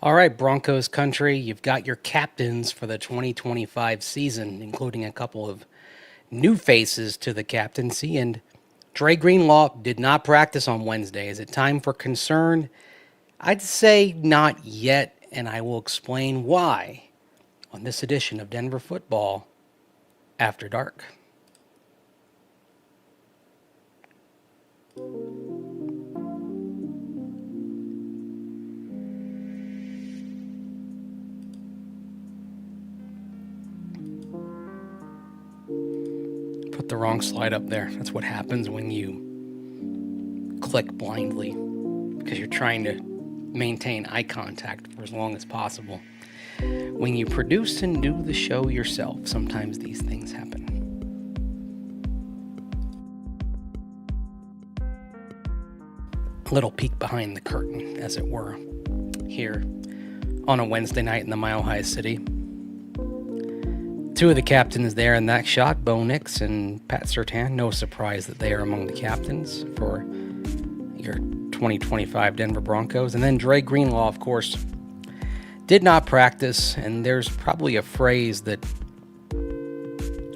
All right, Broncos country, you've got your captains for the 2025 season, including a couple of new faces to the captaincy. And Dre Greenlaw did not practice on Wednesday. Is it time for concern? I'd say not yet, and I will explain why on this edition of Denver Football After Dark. Put the wrong slide up there. That's what happens when you click blindly because you're trying to maintain eye contact for as long as possible. When you produce and do the show yourself, sometimes these things happen. A little peek behind the curtain, as it were, here on a Wednesday night in the Mile High City. Two of the captains there in that shot, Bo Nix and Pat Surtain. No surprise that they are among the captains for your 2025 Denver Broncos. And then Dre Greenlaw, of course, did not practice. And there's probably a phrase that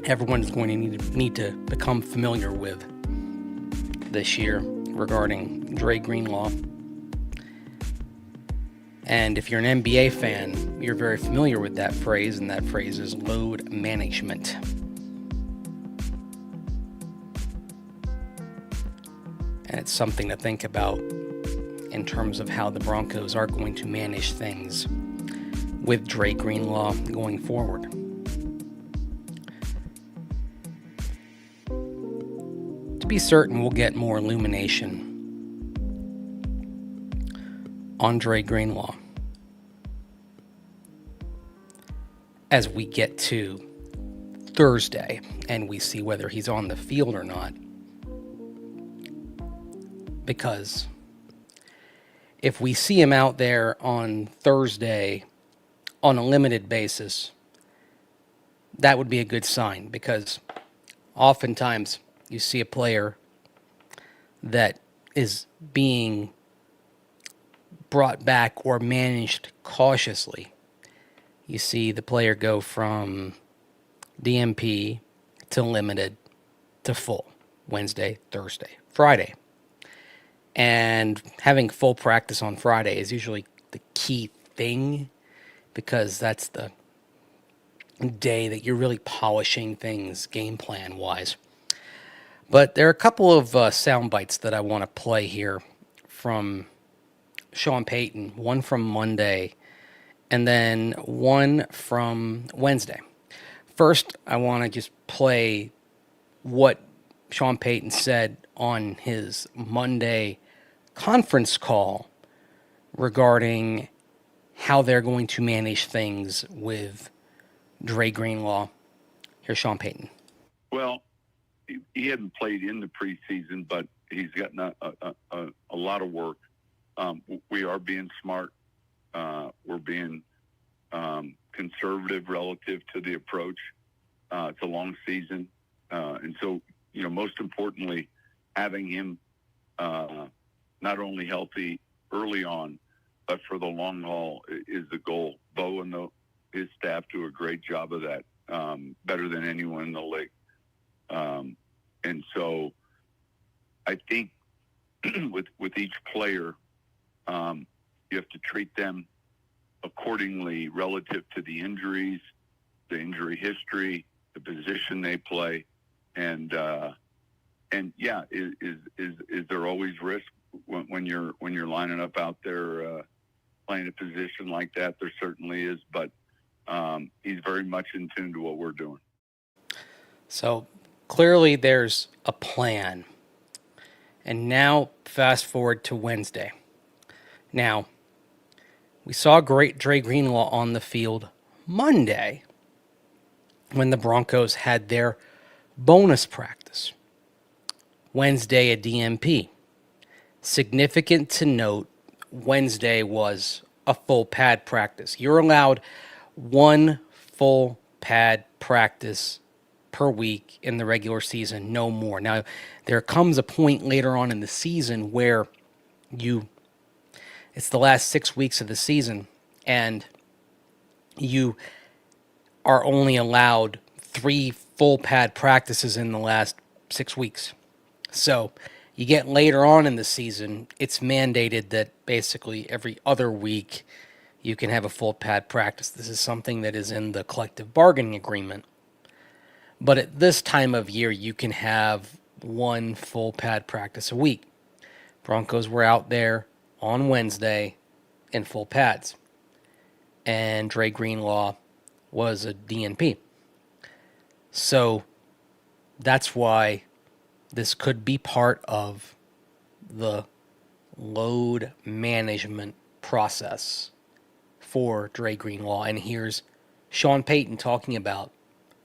everyone's going to need to become familiar with this year regarding Dre Greenlaw. And if you're an NBA fan, you're very familiar with that phrase, and that phrase is load management. And it's something to think about in terms of how the Broncos are going to manage things with Dre Greenlaw going forward. To be certain, we'll get more illumination on Dre Greenlaw as we get to Thursday and we see whether he's on the field or not. Because if we see him out there on Thursday on a limited basis, that would be a good sign, because oftentimes you see a player that is being brought back or managed cautiously. You see the player go from DMP to limited to full Wednesday, Thursday, Friday. And having full practice on Friday is usually the key thing, because that's the day that you're really polishing things game plan wise. But there are a couple of sound bites that I want to play here from Shawn Payton, one from Monday, and then one from Wednesday. First, I want to just play what Shawn Payton said on his Monday conference call regarding how they're going to manage things with Dre Greenlaw. Here's Shawn Payton. Well, he hadn't played in the preseason, but he's gotten a lot of work. We are being smart. We're being conservative relative to the approach. It's a long season. And so, most importantly, having him not only healthy early on, but for the long haul is the goal. Bo and his staff do a great job of that, better than anyone in the league. And so I think with each player, you have to treat them accordingly relative to the injuries, the injury history, the position they play, and yeah, is there always risk when you're lining up out there playing a position like that? There certainly is, but he's very much in tune to what we're doing. So clearly there's a plan. And now fast forward to Wednesday. Now, we saw great Dre Greenlaw on the field Monday when the Broncos had their bonus practice. Wednesday, a DMP. Significant to note, Wednesday was a full pad practice. You're allowed one full pad practice per week in the regular season, no more. Now, there comes a point later on in the season where it's the last 6 weeks of the season, and you are only allowed 3 full pad practices in the last 6 weeks. So you get later on in the season, it's mandated that basically every other week you can have a full pad practice. This is something that is in the collective bargaining agreement. But at this time of year, you can have 1 full pad practice a week. Broncos were out there on Wednesday in full pads, and Dre Greenlaw was a DNP. So that's why this could be part of the load management process for Dre Greenlaw. And here's Shawn Payton talking about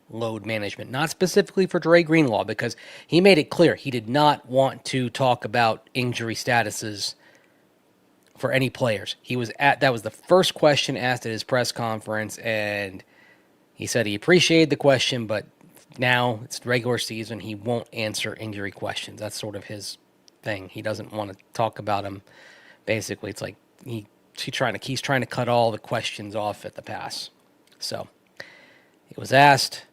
load management, not specifically for Dre Greenlaw, because he made it clear he did not want to talk about injury statuses for any players. That was the first question asked at his press conference, and he said he appreciated the question, but now it's regular season. He won't answer injury questions. That's sort of his thing. He doesn't want to talk about them. Basically, it's like he's trying to cut all the questions off at the pass. So he was asked,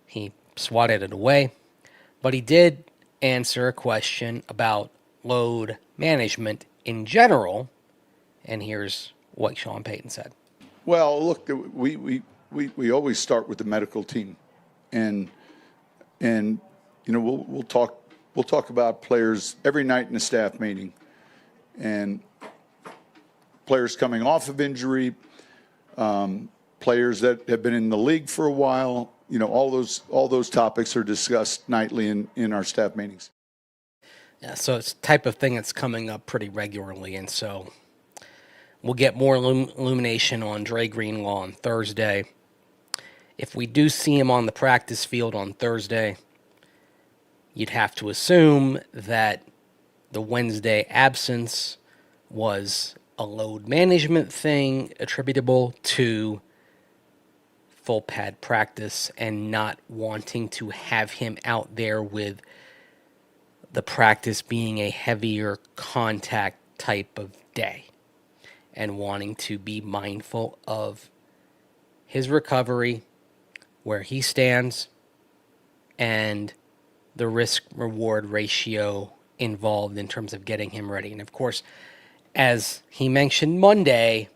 he swatted it away, but he did answer a question about load management in general, and here's what Shawn Payton said. Well, look, we always start with the medical team, and we'll talk about players every night in the staff meeting, and players coming off of injury, players that have been in the league for a while. All those topics are discussed nightly in our staff meetings. Yeah, so it's the type of thing that's coming up pretty regularly, and so we'll get more illumination on Dre Greenlaw on Thursday. If we do see him on the practice field on Thursday, you'd have to assume that the Wednesday absence was a load management thing attributable to full pad practice and not wanting to have him out there with the practice being a heavier contact type of day and wanting to be mindful of his recovery, where he stands, and the risk-reward ratio involved in terms of getting him ready. And of course, as he mentioned Monday,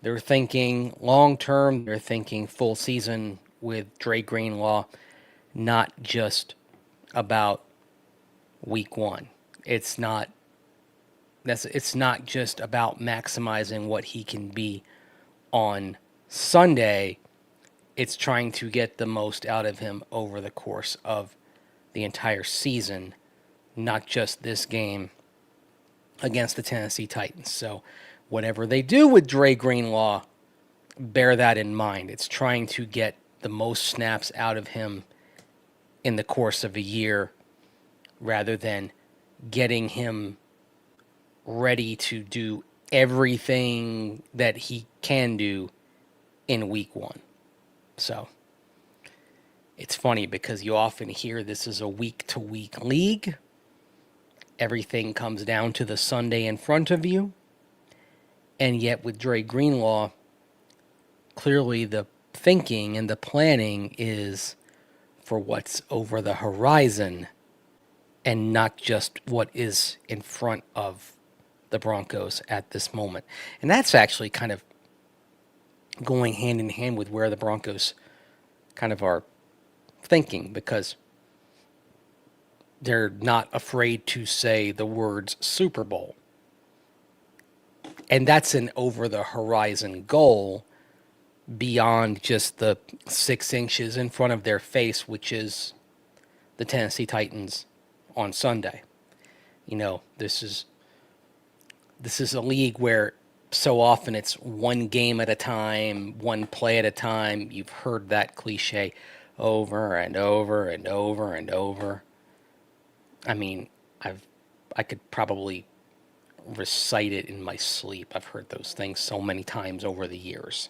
they're thinking long-term, they're thinking full season with Dre Greenlaw, not just about week 1. It's not just about maximizing what he can be on Sunday. It's trying to get the most out of him over the course of the entire season, not just this game against the Tennessee Titans. So whatever they do with Dre Greenlaw, bear that in mind. It's trying to get the most snaps out of him in the course of a year rather than getting him ready to do everything that he can do in week 1. So it's funny because you often hear this is a week-to-week league. Everything comes down to the Sunday in front of you. And yet with Dre Greenlaw, clearly the thinking and the planning is for what's over the horizon and not just what is in front of the Broncos at this moment. And that's actually kind of going hand in hand with where the Broncos kind of are thinking, because they're not afraid to say the words Super Bowl. And that's an over-the-horizon goal beyond just the 6 inches in front of their face, which is the Tennessee Titans on Sunday. This is a league where so often it's one game at a time, one play at a time. You've heard that cliche over and over and over and over. I mean, I could probably recite it in my sleep. I've heard those things so many times over the years.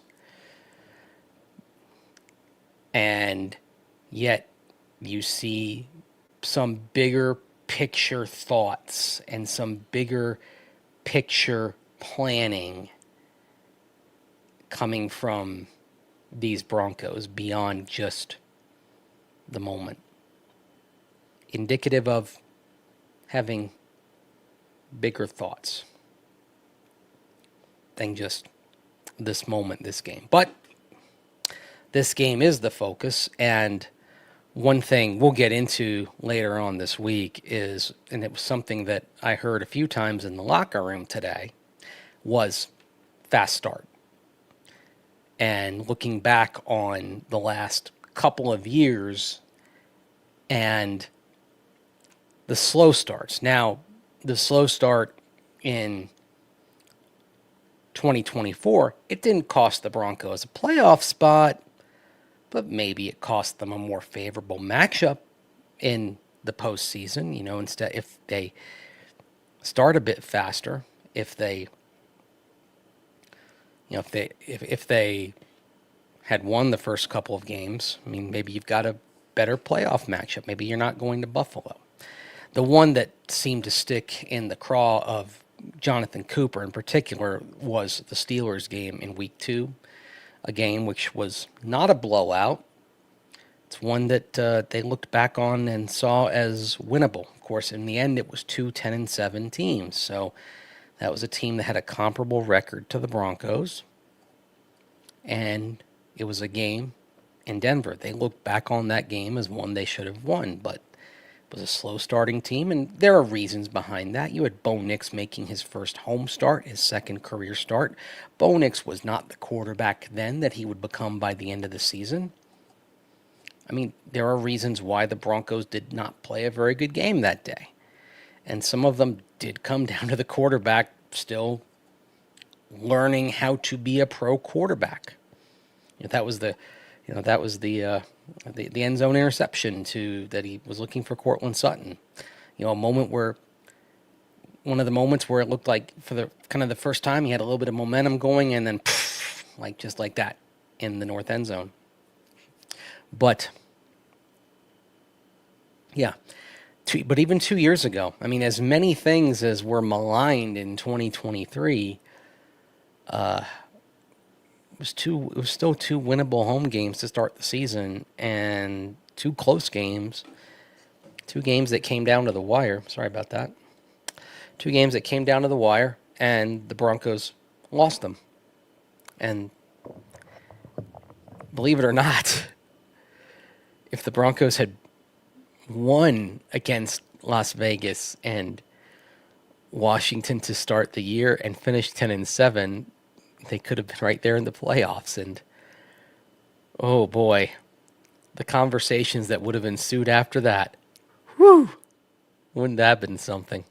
And yet you see some bigger picture thoughts and some bigger picture planning coming from these Broncos beyond just the moment. Indicative of having bigger thoughts than just this moment, this game. But this game is the focus, and one thing we'll get into later on this week is, and it was something that I heard a few times in the locker room today, was fast start. And looking back on the last couple of years and the slow starts. Now, the slow start in 2024, it didn't cost the Broncos a playoff spot, but maybe it cost them a more favorable matchup in the postseason. Instead, if they start a bit faster, if they had won the first couple of games, maybe you've got a better playoff matchup. Maybe you're not going to Buffalo. The one that seemed to stick in the craw of Jonathan Cooper in particular was the Steelers game in week 2, a game which was not a blowout. It's one that they looked back on and saw as winnable. Of course, in the end, it was 2 10-7 teams. So that was a team that had a comparable record to the Broncos. And it was a game in Denver. They looked back on that game as one they should have won, but it was a slow starting team, and there are reasons behind that. You had Bo Nix making his first home start, his second career start. Bo Nix was not the quarterback then that he would become by the end of the season. There are reasons why the Broncos did not play a very good game that day. And some of them did come down to the quarterback still learning how to be a pro quarterback. That was the end zone interception that he was looking for Cortland Sutton. One of the moments where it looked like for the first time he had a little bit of momentum going, and then just like that in the north end zone. But yeah, but even 2 years ago, as many things as were maligned in 2023, it was still 2 winnable home games to start the season, and 2 close games, 2 games that came down to the wire. Sorry about that. 2 games that came down to the wire, and the Broncos lost them. And believe it or not, if the Broncos had won against Las Vegas and Washington to start the year and finished 10-7, they could have been right there in the playoffs. And oh boy, the conversations that would have ensued after that. Whew! Wouldn't that have been something?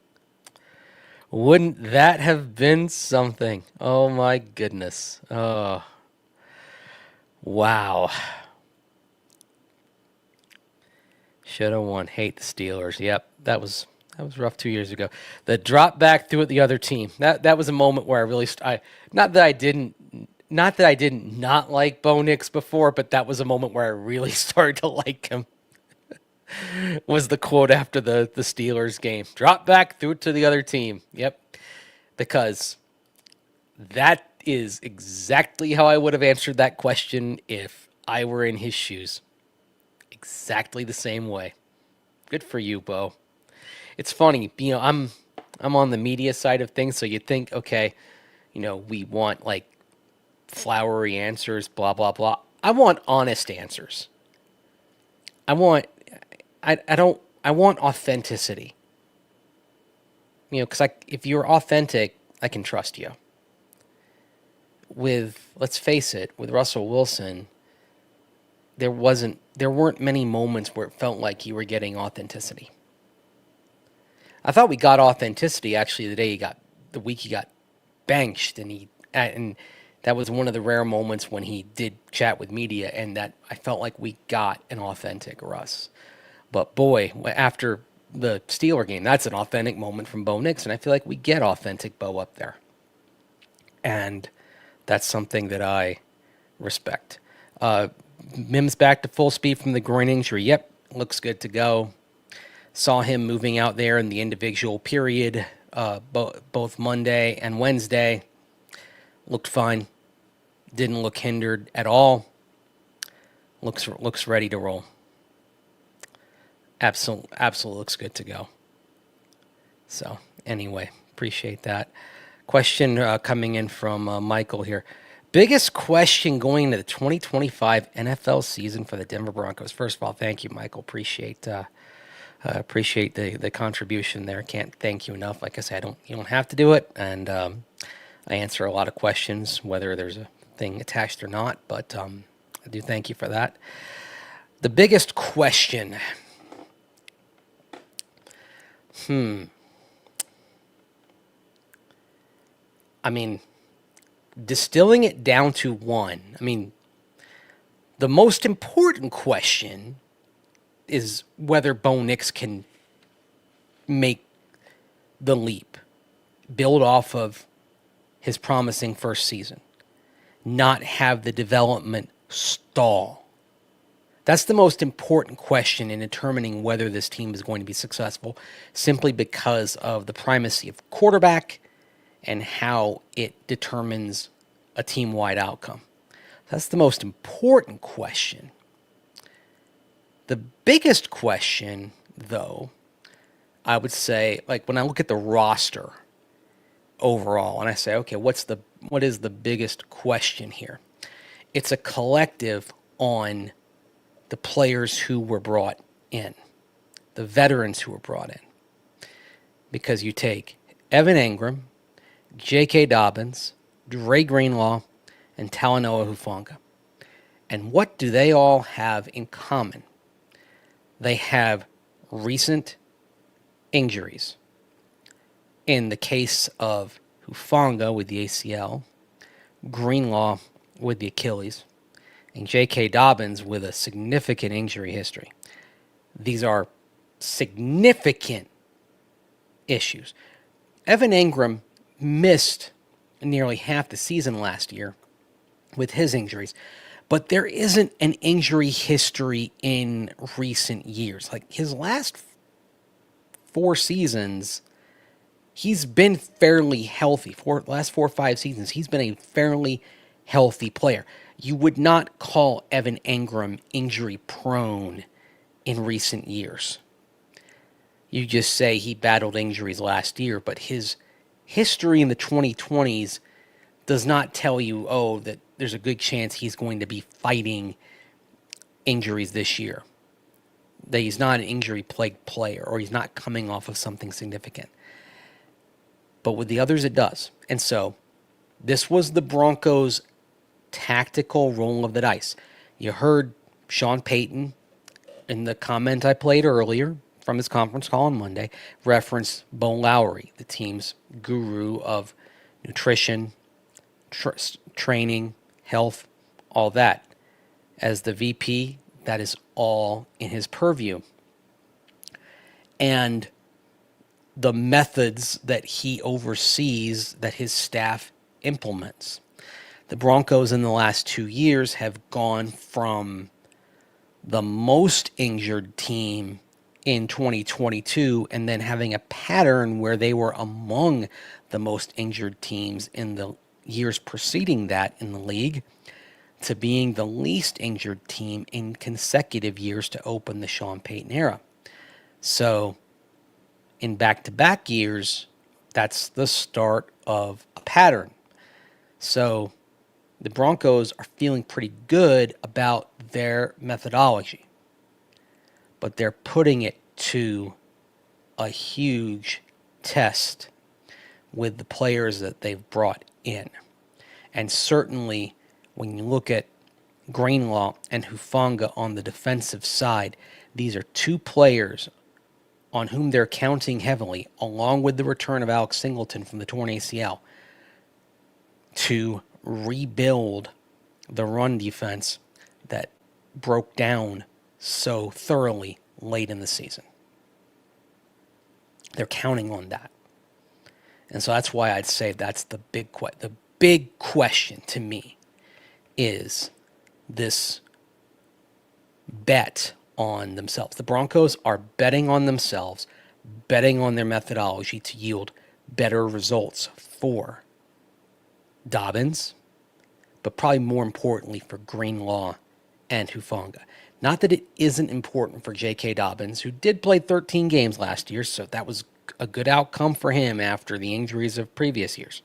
Wouldn't that have been something? Oh my goodness. Oh. Wow. Should have won. Hate the Steelers. Yep, that was rough 2 years ago. The drop back threw at the other team. That was a moment where I really not that I didn't not like Bo Nix before, but that was a moment where I really started to like him. Was the quote after the Steelers game. Drop back, threw it to the other team. Yep. Because that is exactly how I would have answered that question if I were in his shoes. Exactly the same way. Good for you, Bo. It's funny, I'm on the media side of things, so you think, okay, we want like flowery answers, blah blah blah. I want honest answers. I want authenticity. Because if you're authentic, I can trust you. Let's face it, with Russell Wilson, there weren't many moments where it felt like you were getting authenticity. I thought we got authenticity actually the week he got benched, and that was one of the rare moments when he did chat with media, and that I felt like we got an authentic Russ. But boy, after the Steeler game, that's an authentic moment from Bo Nix, and I feel like we get authentic Bo up there. And that's something that I respect. Mims back to full speed from the groin injury. Yep, looks good to go. Saw him moving out there in the individual period, both Monday and Wednesday. Looked fine. Didn't look hindered at all. Looks ready to roll. Absolutely looks good to go. So anyway, appreciate that. Question coming in from Michael here. Biggest question going into the 2025 NFL season for the Denver Broncos. First of all, thank you, Michael. Appreciate the contribution there. Can't thank you enough. Like I said, you don't have to do it, and I answer a lot of questions, whether there's a thing attached or not. But I do thank you for that. The biggest question. I mean, distilling it down to one. I mean, the most important question is whether Bo Nix can make the leap, build off of his promising first season, not have the development stall. That's the most important question in determining whether this team is going to be successful, simply because of the primacy of quarterback and how it determines a team-wide outcome. That's the most important question. The biggest question, though, I would say, like when I look at the roster overall and I say, okay, what is the biggest question here? It's a collective on the players who were brought in, the veterans who were brought in. Because you take Evan Engram, J.K. Dobbins, Dre Greenlaw, and Talanoa Hufanga. And what do they all have in common? They have recent injuries. In the case of Hufanga with the ACL, Greenlaw with the Achilles, and J.K. Dobbins with a significant injury history. These are significant issues. Evan Engram missed nearly half the season last year with his injuries, but there isn't an injury history in recent years. Like his last 4 seasons, he's been fairly healthy. Last 4 or 5 seasons, he's been a fairly healthy player. You would not call Evan Engram injury prone in recent years. You just say he battled injuries last year, but his history in the 2020s does not tell you, that there's a good chance he's going to be fighting injuries this year. That he's not an injury-plagued player, or he's not coming off of something significant. But with the others, it does. And so, this was the Broncos' tactical roll of the dice. You heard Shawn Payton in the comment I played earlier from his conference call on Monday reference Bo Lowry, the team's guru of nutrition, training, health, all that. As the VP, that is all in his purview. And the methods that he oversees, that his staff implements. The Broncos in the last 2 years have gone from the most injured team in 2022 and then having a pattern where they were among the most injured teams in the years preceding that in the league to being the least injured team in consecutive years to open the Shawn Payton era. So in back-to-back years, that's the start of a pattern. So the Broncos are feeling pretty good about their methodology, but they're putting it to a huge test with the players that they've brought in. And certainly when you look at Greenlaw and Hufanga on the defensive side, these are 2 players on whom they're counting heavily, along with the return of Alex Singleton from the torn ACL, to rebuild the run defense that broke down so thoroughly late in the season. They're counting on that. And so that's why I'd say that's the big question to me is this bet on themselves. The Broncos are betting on themselves, betting on their methodology to yield better results for Dobbins, but probably more importantly for Greenlaw and Hufanga. Not that it isn't important for J.K. Dobbins, who did play 13 games last year, so that was a good outcome for him after the injuries of previous years.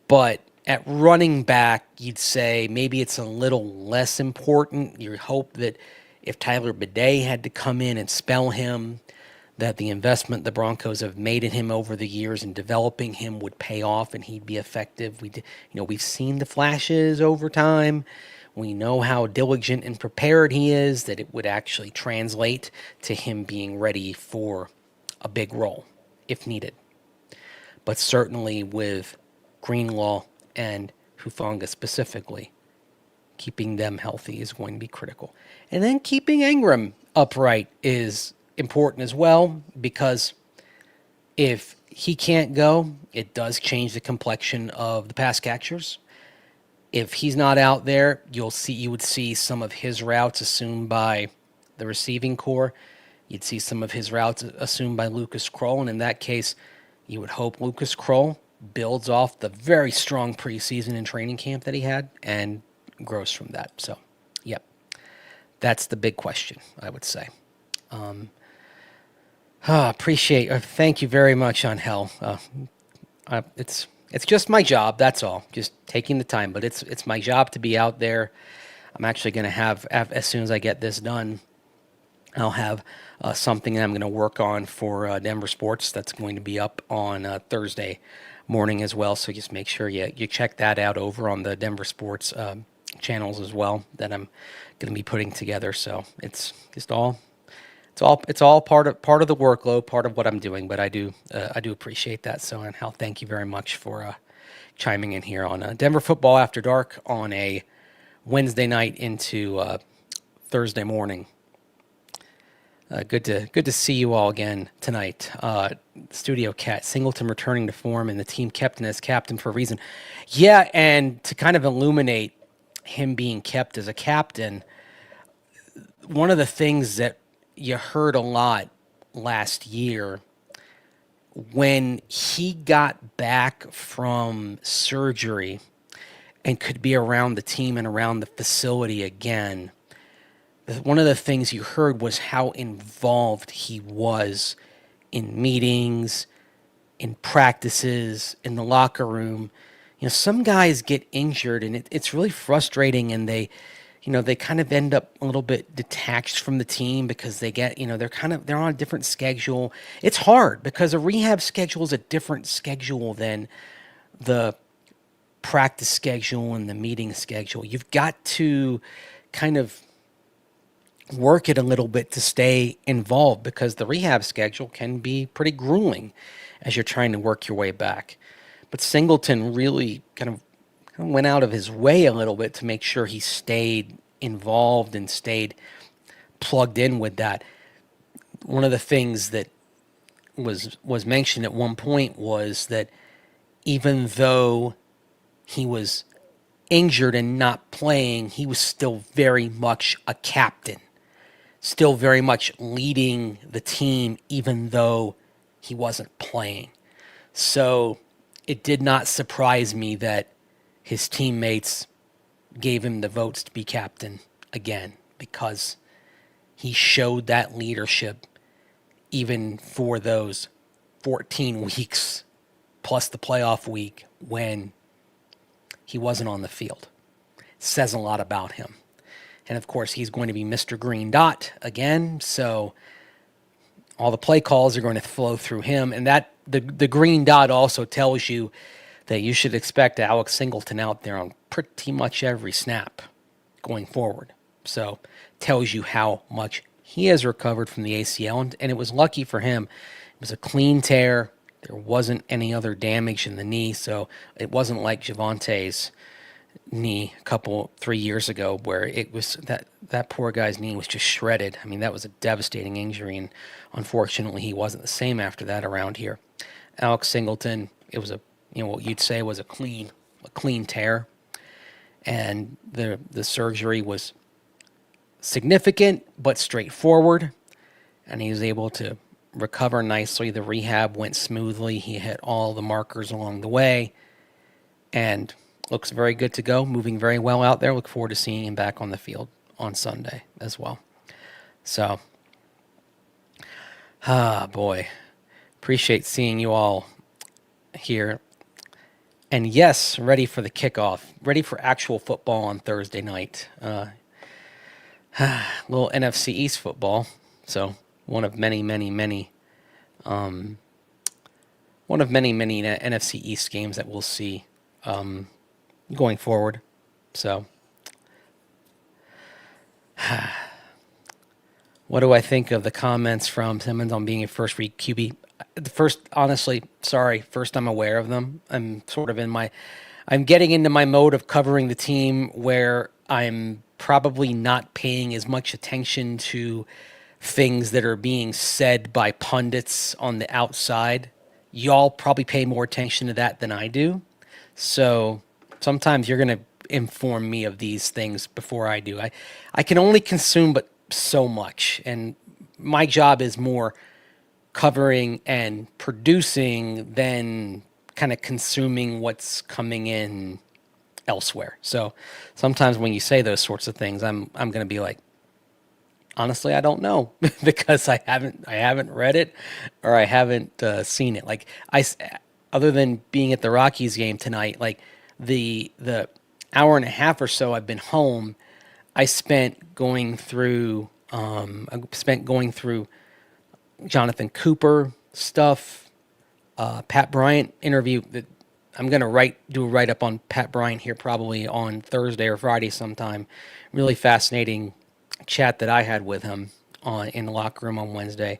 But at running back, you'd say maybe it's a little less important. You hope that if Tyler Bidet had to come in and spell him, that the investment the Broncos have made in him over the years in developing him would pay off and he'd be effective. We've seen the flashes over time. We know how diligent and prepared he is, that it would actually translate to him being ready for a big role if needed. But certainly with Greenlaw and Hufanga specifically, keeping them healthy is going to be critical. And then keeping Ingram upright is important as well, because if he can't go, it does change the complexion of the pass catchers. If he's not out there, you would see some of his routes assumed by the receiving core. You'd see some of his routes assumed by Lucas Kroll, and in that case, you would hope Lucas Kroll builds off the very strong preseason and training camp that he had and grows from that. So, yep, that's the big question, I would say. Thank you very much, Angel. It's just my job, that's all. Just taking the time, but it's my job to be out there. I'm actually going to have, as soon as I get this done, I'll have something that I'm going to work on for Denver Sports that's going to be up on Thursday morning as well. So just make sure you check that out over on the Denver Sports channels as well that I'm going to be putting together. So it's just all part of the workload, part of what I'm doing. But I do appreciate that. So, and Hal, thank you very much for chiming in here on Denver Football After Dark on a Wednesday night into Thursday morning. Good to see you all again tonight. Studio Cat, Singleton returning to form and the team captain as captain for a reason. Yeah, and to kind of illuminate him being kept as a captain, one of the things that you heard a lot last year when he got back from surgery and could be around the team and around the facility again, one of the things you heard was how involved he was in meetings, in practices, in the locker room. You know, some guys get injured and it's really frustrating, and they kind of end up a little bit detached from the team because they get, they're on a different schedule. It's hard because a rehab schedule is a different schedule than the practice schedule and the meeting schedule. You've got to kind of work it a little bit to stay involved because the rehab schedule can be pretty grueling as you're trying to work your way back. But Singleton really kind of went out of his way a little bit to make sure he stayed involved and stayed plugged in with that. One of the things that was mentioned at one point was that even though he was injured and not playing, he was still very much a captain, still very much leading the team, even though he wasn't playing. So it did not surprise me that his teammates gave him the votes to be captain again, because he showed that leadership even for those 14 weeks plus the playoff week when he wasn't on the field. It says a lot about him. And of course, he's going to be Mr. Green Dot again, so all the play calls are going to flow through him. And that the green dot also tells you that you should expect Alex Singleton out there on pretty much every snap going forward. So tells you how much he has recovered from the ACL, and it was lucky for him. It was a clean tear. There wasn't any other damage in the knee, so it wasn't like Javante's knee 3 years ago where it was that poor guy's knee was just shredded. I mean, that was a devastating injury, and unfortunately he wasn't the same after that around here. Alex Singleton, it was what you'd say was a clean tear, and the surgery was significant but straightforward, and he was able to recover nicely. The rehab went smoothly. He hit all the markers along the way, and looks very good to go, moving very well out there. Look forward to seeing him back on the field on Sunday as well. So, boy, appreciate seeing you all here. And yes, ready for the kickoff, ready for actual football on Thursday night. Little NFC East football. So one of many NFC East games that we'll see going forward. So, what do I think of the comments from Simmons on being a first read QB? Honestly, sorry, first I'm aware of them. I'm getting into my mode of covering the team where I'm probably not paying as much attention to things that are being said by pundits on the outside. Y'all probably pay more attention to that than I do. So sometimes you're going to inform me of these things before I do. I can only consume but so much. And my job is more covering and producing than kind of consuming what's coming in elsewhere. So sometimes when you say those sorts of things, I'm going to be like, honestly, I don't know because I haven't read it or I haven't seen it. Like other than being at the Rockies game tonight, like the hour and a half or so I've been home, I spent going through Jonathan Cooper stuff, Pat Bryant interview that I'm going to do a write-up on Pat Bryant here probably on Thursday or Friday sometime. Really fascinating chat that I had with him in the locker room on Wednesday,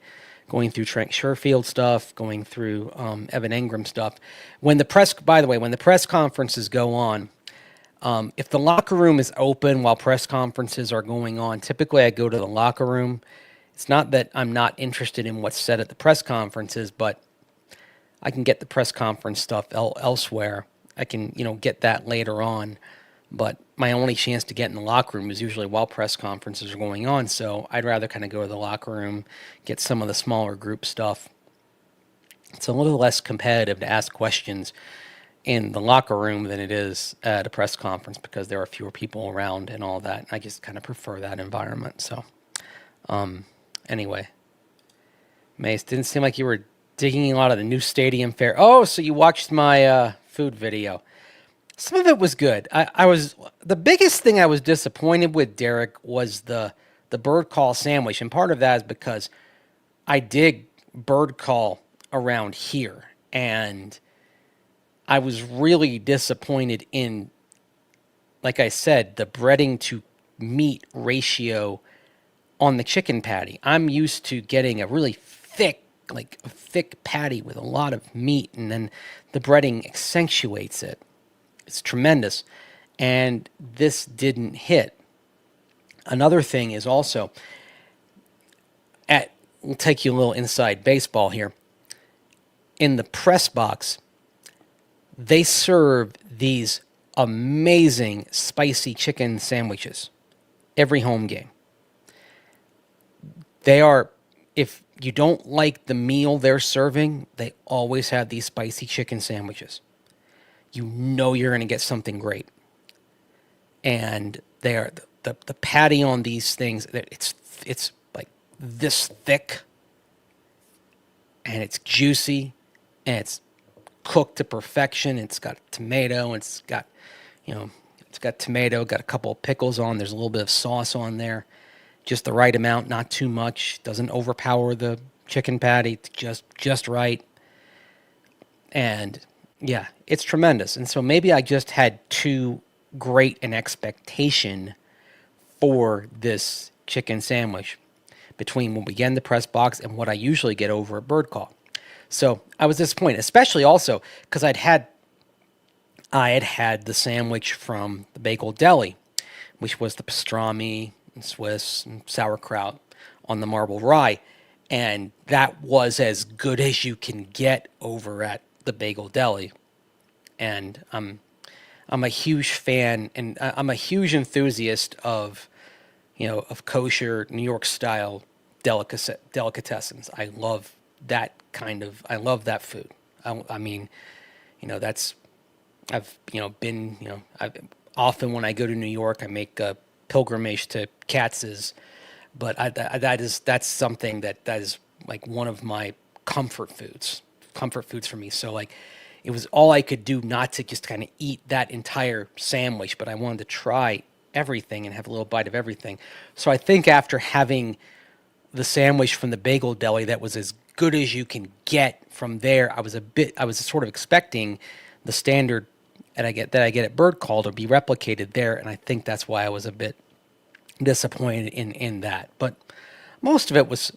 going through Trent Sherfield stuff, going through Evan Ingram stuff. When the press conferences go on, if the locker room is open while press conferences are going on, typically I go to the locker room. It's not that I'm not interested in what's said at the press conferences, but I can get the press conference stuff elsewhere. I can, get that later on. But my only chance to get in the locker room is usually while press conferences are going on. So I'd rather kind of go to the locker room, get some of the smaller group stuff. It's a little less competitive to ask questions in the locker room than it is at a press conference because there are fewer people around and all that. I just kind of prefer that environment. So, anyway, Mace, didn't seem like you were digging a lot of the new stadium fare. Oh, so you watched my food video. Some of it was good. The biggest thing I was disappointed with, Derek, was the bird call sandwich. And part of that is because I dig bird call around here. And I was really disappointed in, like I said, the breading to meat ratio on the chicken patty. I'm used to getting a really thick patty with a lot of meat, and then the breading accentuates it. It's tremendous. And this didn't hit. Another thing is also, we'll take you a little inside baseball here. In the press box, they serve these amazing spicy chicken sandwiches every home game. They are, if you don't like the meal they're serving, they always have these spicy chicken sandwiches. You know you're going to get something great. And they are the patty on these things, it's like this thick, and it's juicy, and it's cooked to perfection. It's got tomato, it's got tomato, got a couple of pickles on. There's a little bit of sauce on there, just the right amount, not too much. Doesn't overpower the chicken patty, just right. And yeah, it's tremendous. And so maybe I just had too great an expectation for this chicken sandwich between when we get in the press box and what I usually get over at Bird Call. So I was disappointed, especially also because I had had the sandwich from the Bagel Deli, which was the pastrami and Swiss and sauerkraut on the marble rye. And that was as good as you can get over at the Bagel Deli. And I'm a huge fan, and I'm a huge enthusiast of, of kosher New York style delicatessens. I love that food. I mean, that's I've been I've often when I go to New York, I make a pilgrimage to Katz's, but that's something that is like one of my comfort foods for me. So like, it was all I could do not to just kind of eat that entire sandwich, but I wanted to try everything and have a little bite of everything. So I think after having the sandwich from the bagel deli that was as good as you can get from there, I was sort of expecting the standard that I get at Bird Call to be replicated there, and I think that's why I was a bit disappointed in that. But most of it was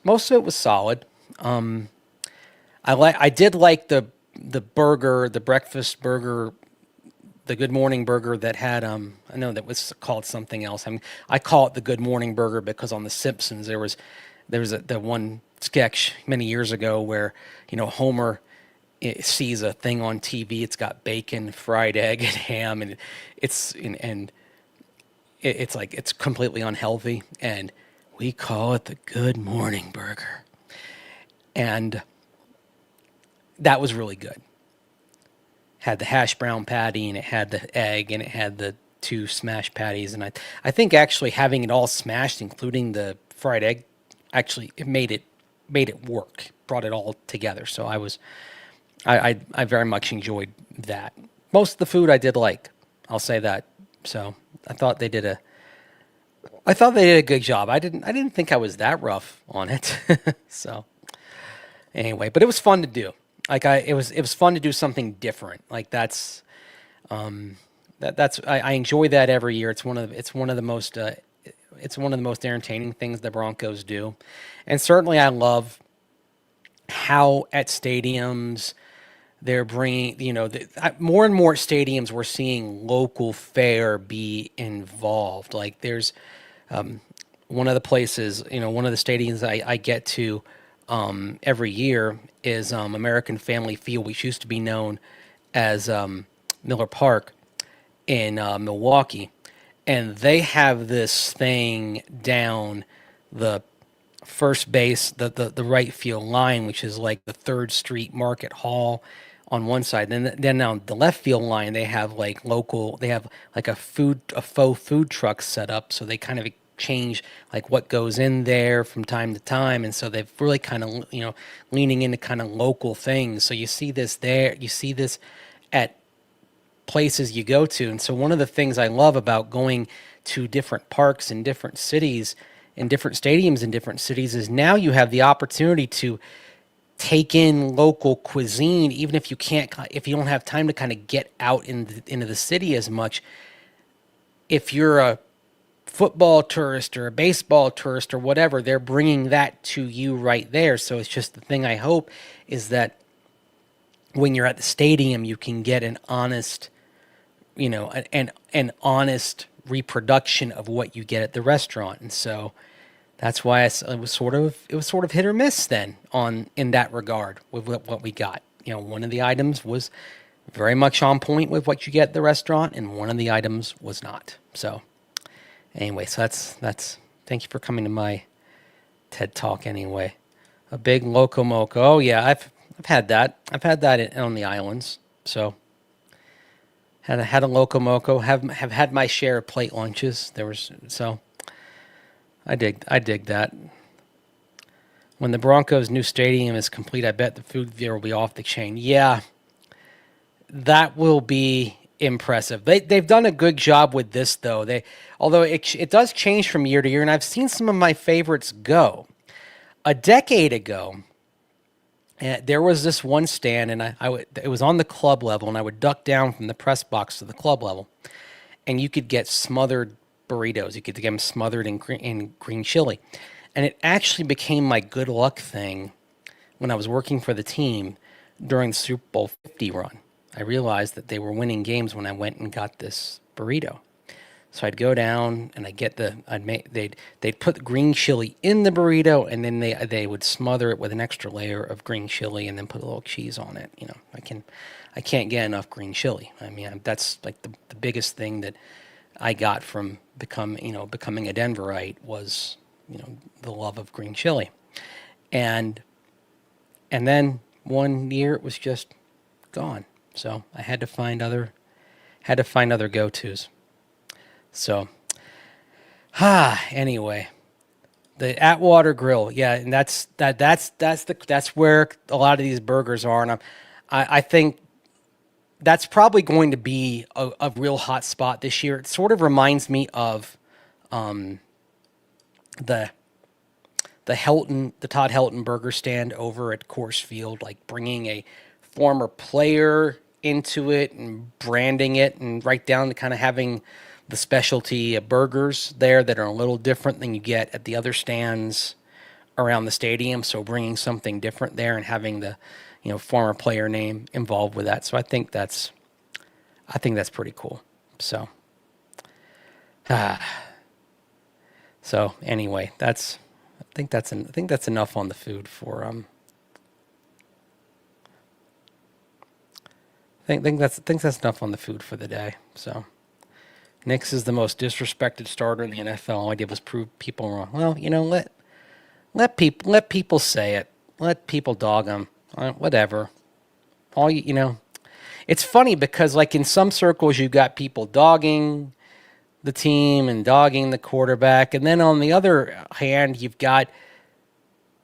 solid. I did like the burger, the breakfast burger, the Good Morning Burger that had I know that was called something else. I call it the Good Morning Burger because on The Simpsons there was the one sketch many years ago where Homer sees a thing on TV. It's got bacon, fried egg, and ham, and it's like it's completely unhealthy, and we call it the Good Morning Burger, and that was really good. Had the hash brown patty, and it had the egg, and it had the two smashed patties, and I think actually having it all smashed, including the fried egg, actually it made it work, brought it all together. So I very much enjoyed that. Most of the food I did like, I'll say that. So I thought they did a good job. I didn't think I was that rough on it. So anyway, but it was fun to do. Like it was fun to do something different. Like I enjoy that every year. It's one of the most entertaining things the Broncos do, and certainly I love how at stadiums they're bringing, more and more stadiums we're seeing local fare be involved. Like there's one of the places, one of the stadiums I get to every year is American Family Field, which used to be known as Miller Park in Milwaukee. And they have this thing down the first base, the right field line, which is like the 3rd Street Market Hall on one side. Then on the left field line, they have like a faux food truck set up. So they kind of change like what goes in there from time to time. And so they've really kind of, leaning into kind of local things. So you see this there, you see this at places you go to. And so one of the things I love about going to different parks in different cities and different stadiums in different cities is now you have the opportunity to take in local cuisine, even if you don't have time to kind of get out into the city as much. If you're a football tourist or a baseball tourist or whatever, they're bringing that to you right there. So it's just the thing I hope is that when you're at the stadium, you can get an honest, an honest reproduction of what you get at the restaurant. And so that's why it was sort of hit or miss then in that regard with what we got. One of the items was very much on point with what you get at the restaurant, and one of the items was not. So anyway, so that's thank you for coming to my TED Talk anyway. A big Loco Moco. Oh yeah, I've had that. I've had that on the islands. So had a Loco Moco. Have had my share of plate lunches. I dig that. When the Broncos' new stadium is complete, I bet the food there will be off the chain. Yeah, that will be impressive. They've done a good job with this though. Although it does change from year to year, and I've seen some of my favorites go. A decade ago, there was this one stand, and it was on the club level, and I would duck down from the press box to the club level, and you could get smothered burritos. You could get them smothered in green chili. And it actually became my good luck thing when I was working for the team during the Super Bowl 50 run. I realized that they were winning games when I went and got this burrito. So I'd go down and they'd put the green chili in the burrito, and then they would smother it with an extra layer of green chili and then put a little cheese on it. I can't get enough green chili. I mean, that's like the biggest thing that I got from becoming a Denverite was, the love of green chili. And then one year it was just gone. So I had to find other had to find other go-tos. So, anyway, the Atwater Grill, yeah, and that's where a lot of these burgers are, and I think that's probably going to be a real hot spot this year. It sort of reminds me of the Todd Helton burger stand over at Coors Field, like bringing a former player into it and branding it, and right down to kind of having the specialty burgers there that are a little different than you get at the other stands around the stadium. So bringing something different there and having the, former player name involved with that. So I think that's pretty cool. So, so anyway, I think that's enough on the food for I think that's enough on the food for the day. So, Nix is the most disrespected starter in the NFL. All I did was prove people wrong. Well, let people say it. Let people dog him. Whatever. It's funny because like in some circles you got people dogging the team and dogging the quarterback, and then on the other hand you've got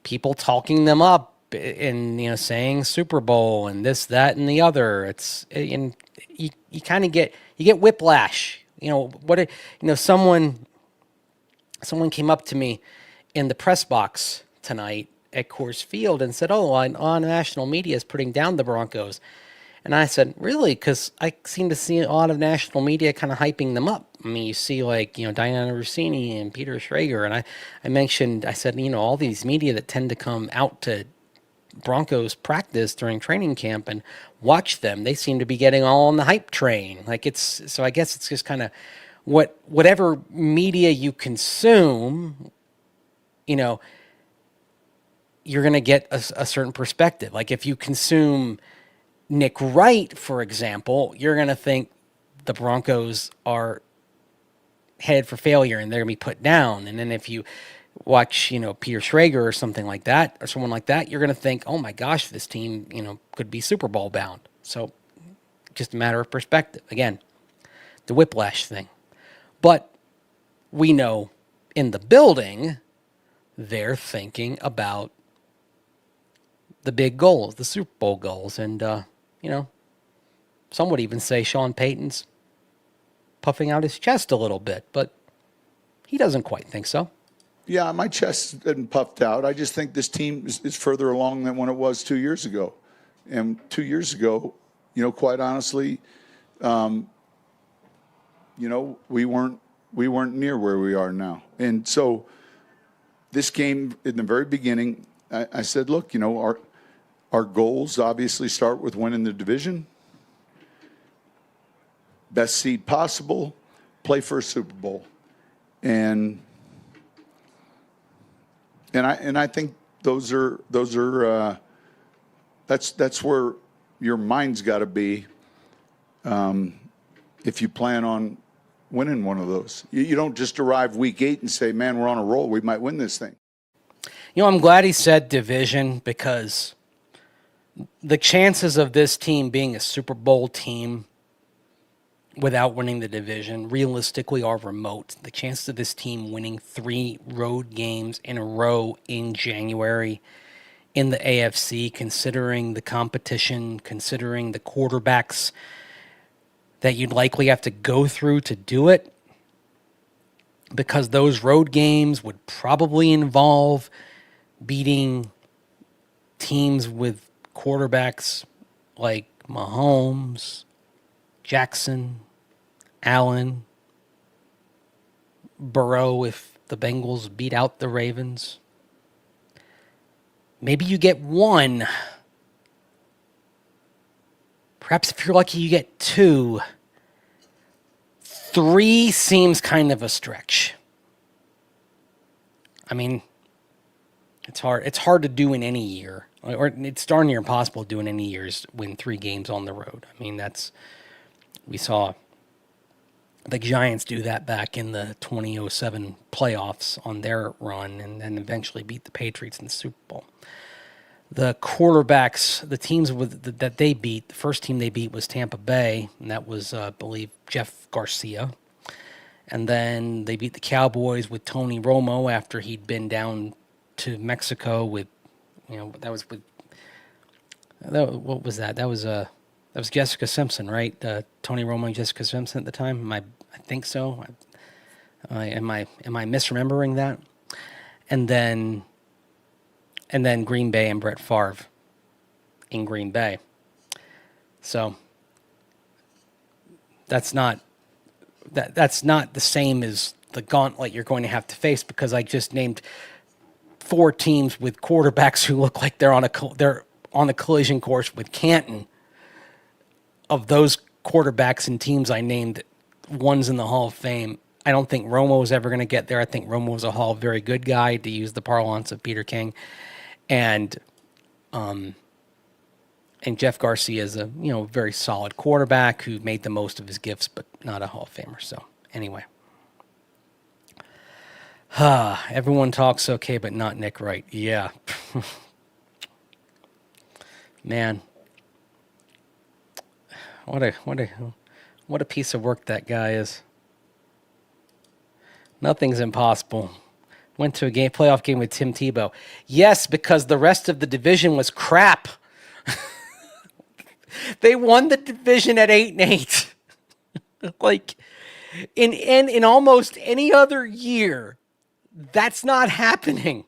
people talking them up and saying Super Bowl and this, that, and the other. And you kind of get whiplash. Someone came up to me in the press box tonight at Coors Field and said, "Oh, on national media is putting down the Broncos." And I said, "Really?" Because I seem to see a lot of national media kind of hyping them up. I mean, you see like, Diana Rossini and Peter Schrager. And I said, all these media that tend to come out to Broncos practice during training camp and watch them, they seem to be getting all on the hype train. So I guess it's just kind of whatever media you consume, you're going to get a certain perspective. Like if you consume Nick Wright, for example, you're going to think the Broncos are headed for failure and they're going to be put down. And then if you watch, Peter Schrager or something like that, or someone like that, you're going to think, oh my gosh, this team, could be Super Bowl bound. So just a matter of perspective. Again, the whiplash thing. But we know in the building, they're thinking about the big goals, the Super Bowl goals. And, some would even say Shawn Payton's puffing out his chest a little bit, but he doesn't quite think so. Yeah, my chest isn't puffed out. I just think this team is further along than when it was 2 years ago. And 2 years ago, quite honestly, we weren't near where we are now. And so this game in the very beginning, I said, look, our goals obviously start with winning the division, best seed possible, play for a Super Bowl. And I think that's where your mind's got to be if you plan on winning one of those. You don't just arrive week 8 and say, man, we're on a roll, we might win this thing. I'm glad he said division, because the chances of this team being a Super Bowl team without winning the division realistically are remote. The chances of this team winning 3 road games in a row in January in the AFC, considering the competition, considering the quarterbacks that you'd likely have to go through to do it, because those road games would probably involve beating teams with quarterbacks like Mahomes, Jackson, Allen, Burrow if the Bengals beat out the Ravens. Maybe you get 1. Perhaps if you're lucky, you get 2. 3 seems kind of a stretch. I mean, it's hard. It's hard to do in any year, or it's darn near impossible to do in any years. Win 3 games on the road. I mean, we saw the Giants do that back in the 2007 playoffs on their run, and then eventually beat the Patriots in the Super Bowl. the quarterbacks, the teams that they beat, the first team they beat was Tampa Bay, and that was, I believe, Jeff Garcia. And then they beat the Cowboys with Tony Romo after he'd been down to Mexico with, that was with, what was that? That was Jessica Simpson, right? Tony Romo and Jessica Simpson at the time. I think so. Am I misremembering that? And then Green Bay and Brett Favre in Green Bay. So that's not the same as the gauntlet you're going to have to face, because I just named 4 teams with quarterbacks who look like they're on a collision course with Canton. Of those quarterbacks and teams I named, one's in the Hall of Fame. I don't think Romo is ever going to get there. I think Romo was a very good guy, to use the parlance of Peter King. And Jeff Garcia is a very solid quarterback who made the most of his gifts, but not a Hall of Famer. So anyway, everyone talks okay, but not Nick Wright. Yeah, man, what a piece of work that guy is. Nothing's impossible. Went to a playoff game with Tim Tebow. Yes, because the rest of the division was crap. They won the division at 8-8. Like, in almost any other year, that's not happening.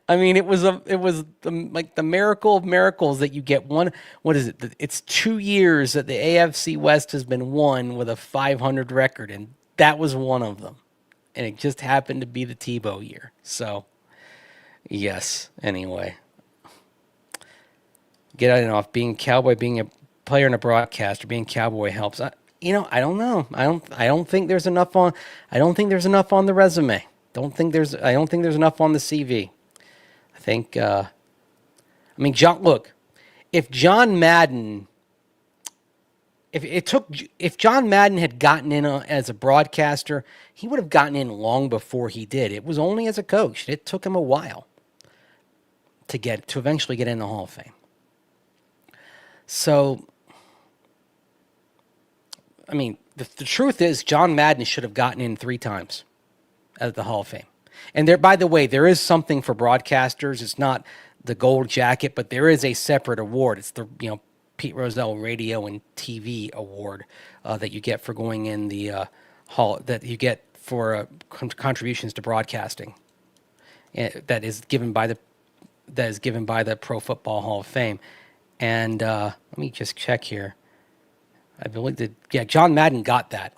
I mean, it was like the miracle of miracles that you get one. What is it? It's 2 years that the AFC West has been won with a 500 record, and that was one of them. And it just happened to be the Tebow year. So, yes. Anyway, get out and off. Being a Cowboy, being a player and a broadcaster, being Cowboy helps. I don't know. I don't think there's enough on. I don't think there's enough on the resume. I don't think there's enough on the CV. I think. Look, if John Madden. If John Madden had gotten in as a broadcaster, he would have gotten in long before he did. It was only as a coach. It took him a while to eventually get in the Hall of Fame. So, I mean, the truth is, John Madden should have gotten in 3 times at the Hall of Fame. And there, by the way, there is something for broadcasters. It's not the gold jacket, but there is a separate award. It's the Pete Rozelle Radio and TV Award that you get for going in the hall, that you get for contributions to broadcasting. That is given by the Pro Football Hall of Fame. And let me just check here. I believe John Madden got that.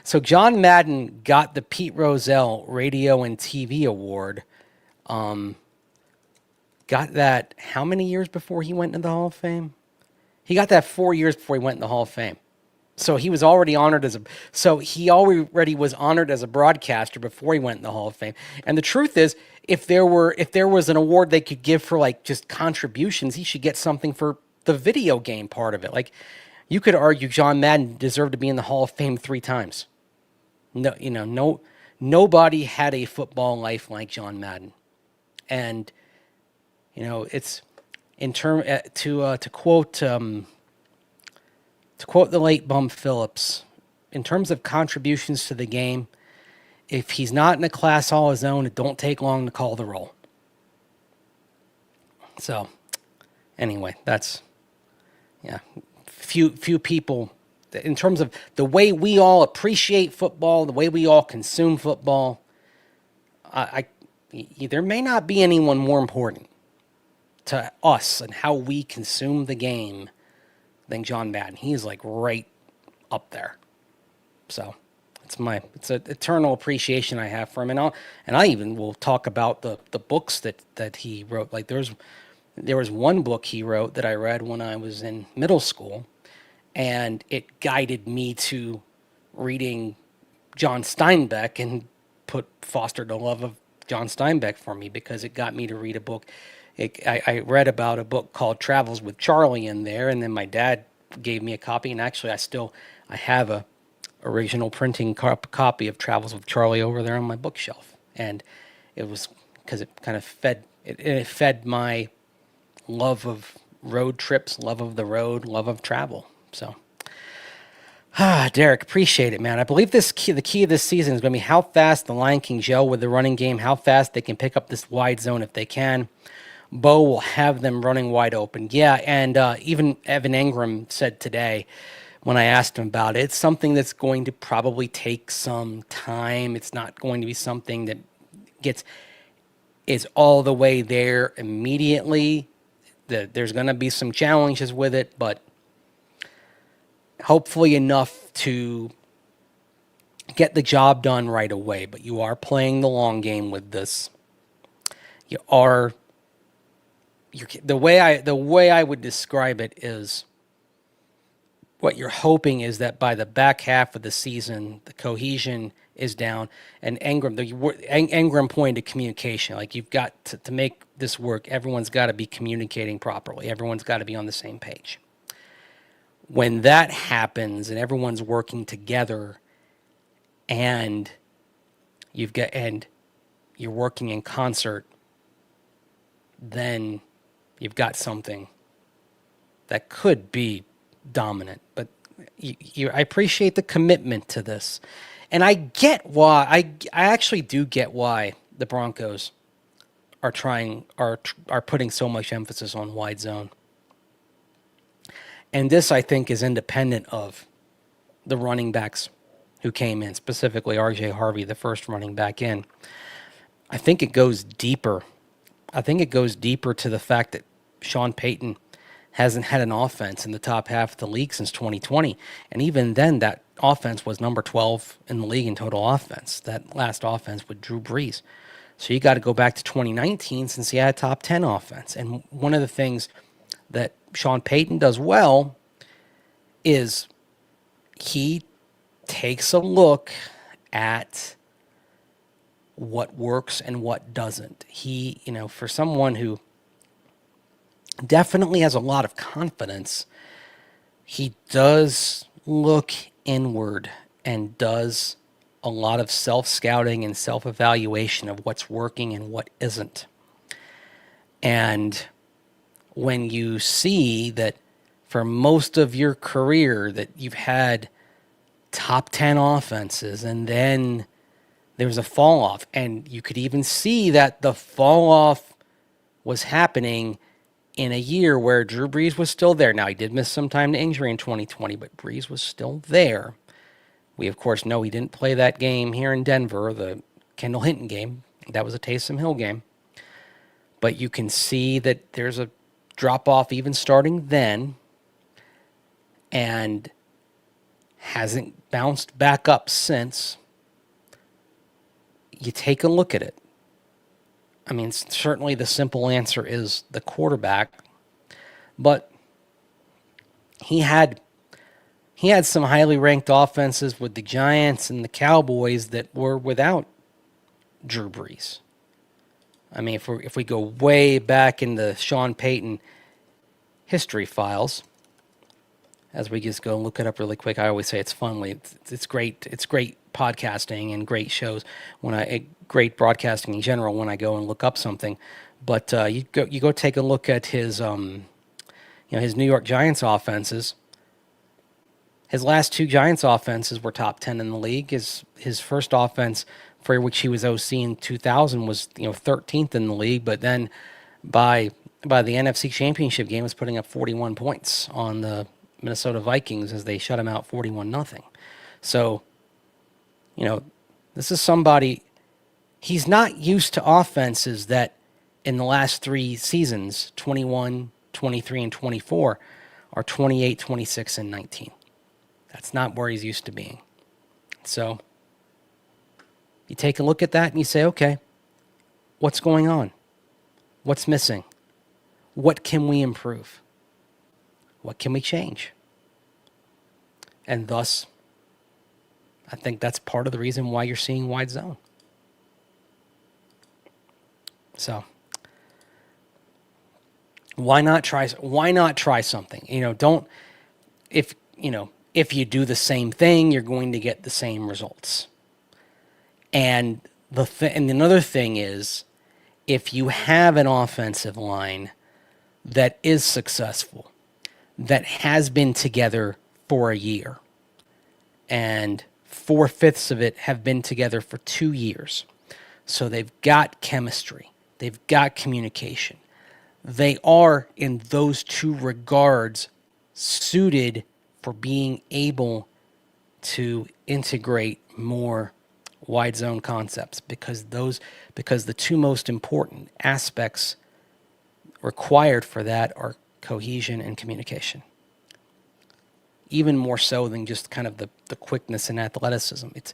So John Madden got the Pete Rozelle Radio and TV Award. Got that how many years before he went into the Hall of Fame? He got that 4 years before he went in the Hall of Fame. So he was already honored as a broadcaster before he went in the Hall of Fame. And the truth is, if there was an award they could give for just contributions, he should get something for the video game part of it. Like, you could argue John Madden deserved to be in the Hall of Fame 3 times. Nobody had a football life like John Madden. And it's to quote the late Bum Phillips, in terms of contributions to the game, if he's not in a class all his own, it don't take long to call the roll. So, anyway, that's few people, in terms of the way we all appreciate football, the way we all consume football. There may not be anyone more important to us and how we consume the game than John Madden. He's right up there. So it's an eternal appreciation I have for him. And I even will talk about the books that he wrote. There was one book he wrote that I read when I was in middle school, and it guided me to reading John Steinbeck and fostered a love of John Steinbeck for me, because it got me to read a book. I read about a book called Travels with Charlie in there, and then my dad gave me a copy, and actually I have a original printing copy of Travels with Charlie over there on my bookshelf, and it was because it kind of it fed my love of road trips, love of the road, love of travel. So, Derek, appreciate it, man. I believe the key of this season is going to be how fast the Lion King gel with the running game, how fast they can pick up this wide zone if they can. Bo will have them running wide open. Yeah, and even Evan Engram said today when I asked him about it, it's something that's going to probably take some time. It's not going to be something that is all the way there immediately. There's going to be some challenges with it, but hopefully enough to get the job done right away. But you are playing the long game with this. The way I would describe it is, what you're hoping is that by the back half of the season, the cohesion is down, and Engram pointed to communication. Like, you've got to make this work. Everyone's got to be communicating properly. Everyone's got to be on the same page. When that happens and everyone's working together, and you're working in concert, then you've got something that could be dominant. But I appreciate the commitment to this, and I get why. I actually do get why the Broncos are putting so much emphasis on wide zone. And this, I think, is independent of the running backs who came in, specifically R.J. Harvey, the first running back in. I think it goes deeper. I think it goes deeper to the fact that Shawn Payton hasn't had an offense in the top half of the league since 2020. And even then, that offense was number 12 in the league in total offense, that last offense with Drew Brees. So you got to go back to 2019 since he had a top 10 offense. And one of the things that Shawn Payton does well is he takes a look at what works and what doesn't. He, for someone who definitely has a lot of confidence, he does look inward and does a lot of self-scouting and self-evaluation of what's working and what isn't. And when you see that for most of your career that you've had top 10 offenses and then there's a fall off, and you could even see that the fall off was happening in a year where Drew Brees was still there. Now, he did miss some time to injury in 2020, but Brees was still there. We, of course, know he didn't play that game here in Denver, the Kendall Hinton game. That was a Taysom Hill game. But you can see that there's a drop-off even starting then, and hasn't bounced back up since. You take a look at it. I mean, certainly the simple answer is the quarterback, but he had some highly ranked offenses with the Giants and the Cowboys that were without Drew Brees. I mean, if we go way back in the Shawn Payton history files, as we just go look it up really quick, I always say it's fun. It's great. It's great podcasting and great shows great broadcasting in general when I go and look up something. But you go take a look at his his New York Giants offenses. His last two Giants offenses were top 10 in the league. His first offense, for which he was OC in 2000, was 13th in the league. But then by the NFC Championship game, was putting up 41 points on the Minnesota Vikings as they shut him out 41-0. So, this is somebody. He's not used to offenses that in the last three seasons, 21, 23, and 24, are 28, 26, and 19. That's not where he's used to being. So you take a look at that and you say, okay, what's going on? What's missing? What can we improve? What can we change? And thus, I think that's part of the reason why you're seeing wide zone. So why not try something? If you do the same thing, you're going to get the same results. And another thing is if you have an offensive line that is successful, that has been together for a year, and 4/5 of it have been together for 2 years. So they've got chemistry, they've got communication. They are, in those two regards, suited for being able to integrate more wide zone concepts, because the two most important aspects required for that are cohesion and communication. Even more so than just kind of the quickness and athleticism. It's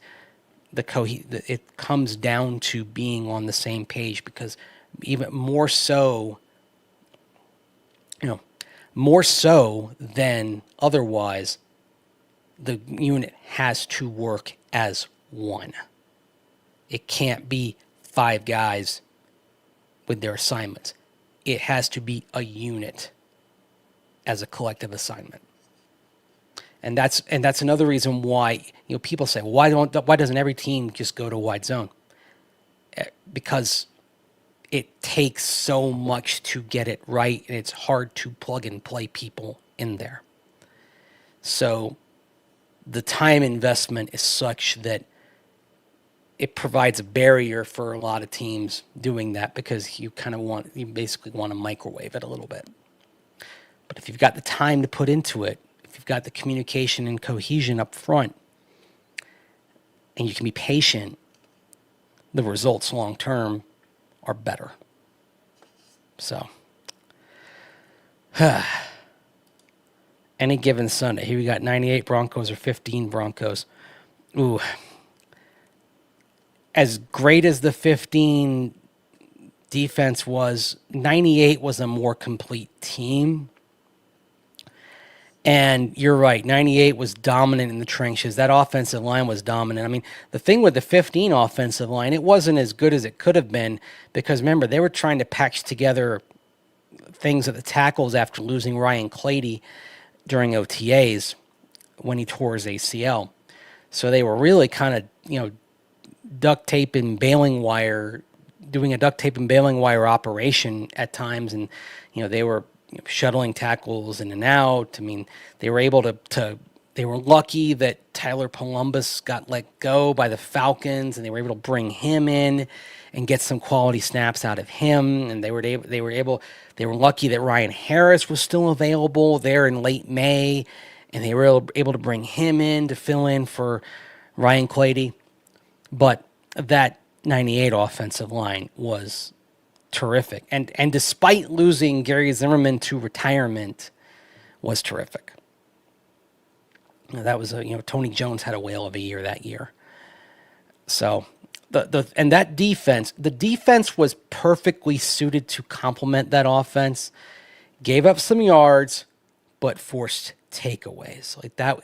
it comes down to being on the same page, because even more so, more so than otherwise, the unit has to work as one. It can't be 5 guys with their assignments. It has to be a unit as a collective assignment. And that's another reason why, people say, why doesn't every team just go to wide zone? Because it takes so much to get it right, and it's hard to plug and play people in there. So the time investment is such that it provides a barrier for a lot of teams doing that, because you basically want to microwave it a little bit. But if you've got the time to put into it, if you've got the communication and cohesion up front, and you can be patient, the results long term are better. So, any given Sunday, here we got 98 Broncos or 15 Broncos. Ooh. As great as the 15 defense was, 98 was a more complete team. And you're right, 98 was dominant in the trenches. That offensive line was dominant. I mean, the thing with the 15 offensive line, it wasn't as good as it could have been, because remember, they were trying to patch together things at the tackles after losing Ryan Clady during OTAs when he tore his ACL. So they were really kind of, duct tape and baling wire, doing a duct tape and baling wire operation at times. And, they were shuttling tackles in and out. I mean, they were able to they were lucky that Tyler Columbus got let go by the Falcons, and they were able to bring him in and get some quality snaps out of him. And they were lucky that Ryan Harris was still available there in late May, and they were able to bring him in to fill in for Ryan Clady. But that 98 offensive line was terrific. And despite losing Gary Zimmerman to retirement, was terrific. That was Tony Jones had a whale of a year that year. So and that defense, the defense was perfectly suited to complement that offense. Gave up some yards, but forced takeaways. Like that,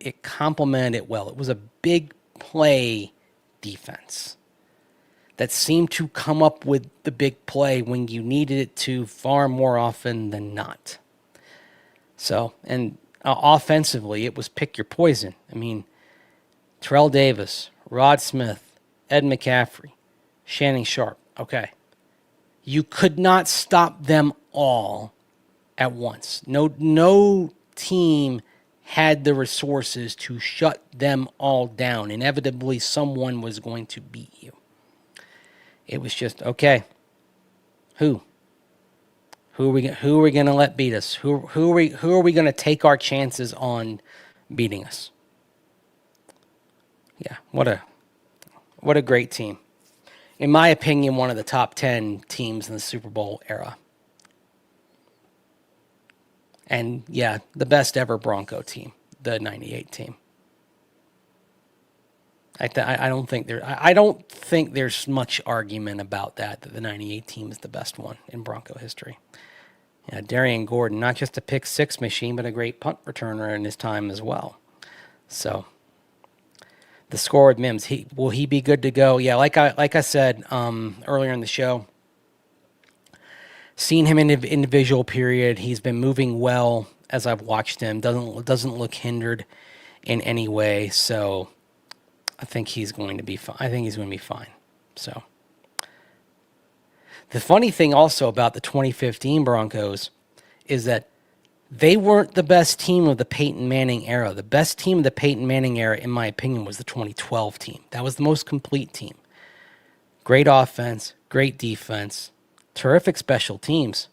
it complemented it well. It was a big play defense that seemed to come up with the big play when you needed it to, far more often than not. So, and offensively, it was pick your poison. I mean, Terrell Davis, Rod Smith, Ed McCaffrey, Shanny Sharp. Okay. You could not stop them all at once. No team had the resources to shut them all down. Inevitably, someone was going to beat you. It was just, okay, who are we going to let beat us? Who are we going to take our chances on beating us? Yeah, what a great team. In my opinion, one of the top 10 teams in the Super Bowl era. And yeah, the best ever Bronco team, the 98 team. I don't think there's much argument about that the 98 team is the best one in Bronco history. Yeah, Darian Gordon, not just a pick six machine, but a great punt returner in his time as well. So the score with Mims, will he be good to go? Yeah, like I said earlier in the show, seen him in individual period. He's been moving well as I've watched him. Doesn't look hindered in any way. So I think he's going to be fine. So The funny thing also about the 2015 Broncos is that they weren't the best team of the Peyton Manning era. The best team of the Peyton Manning era, in my opinion, was the 2012 team. That was the most complete team. Great offense, great defense, terrific special teams.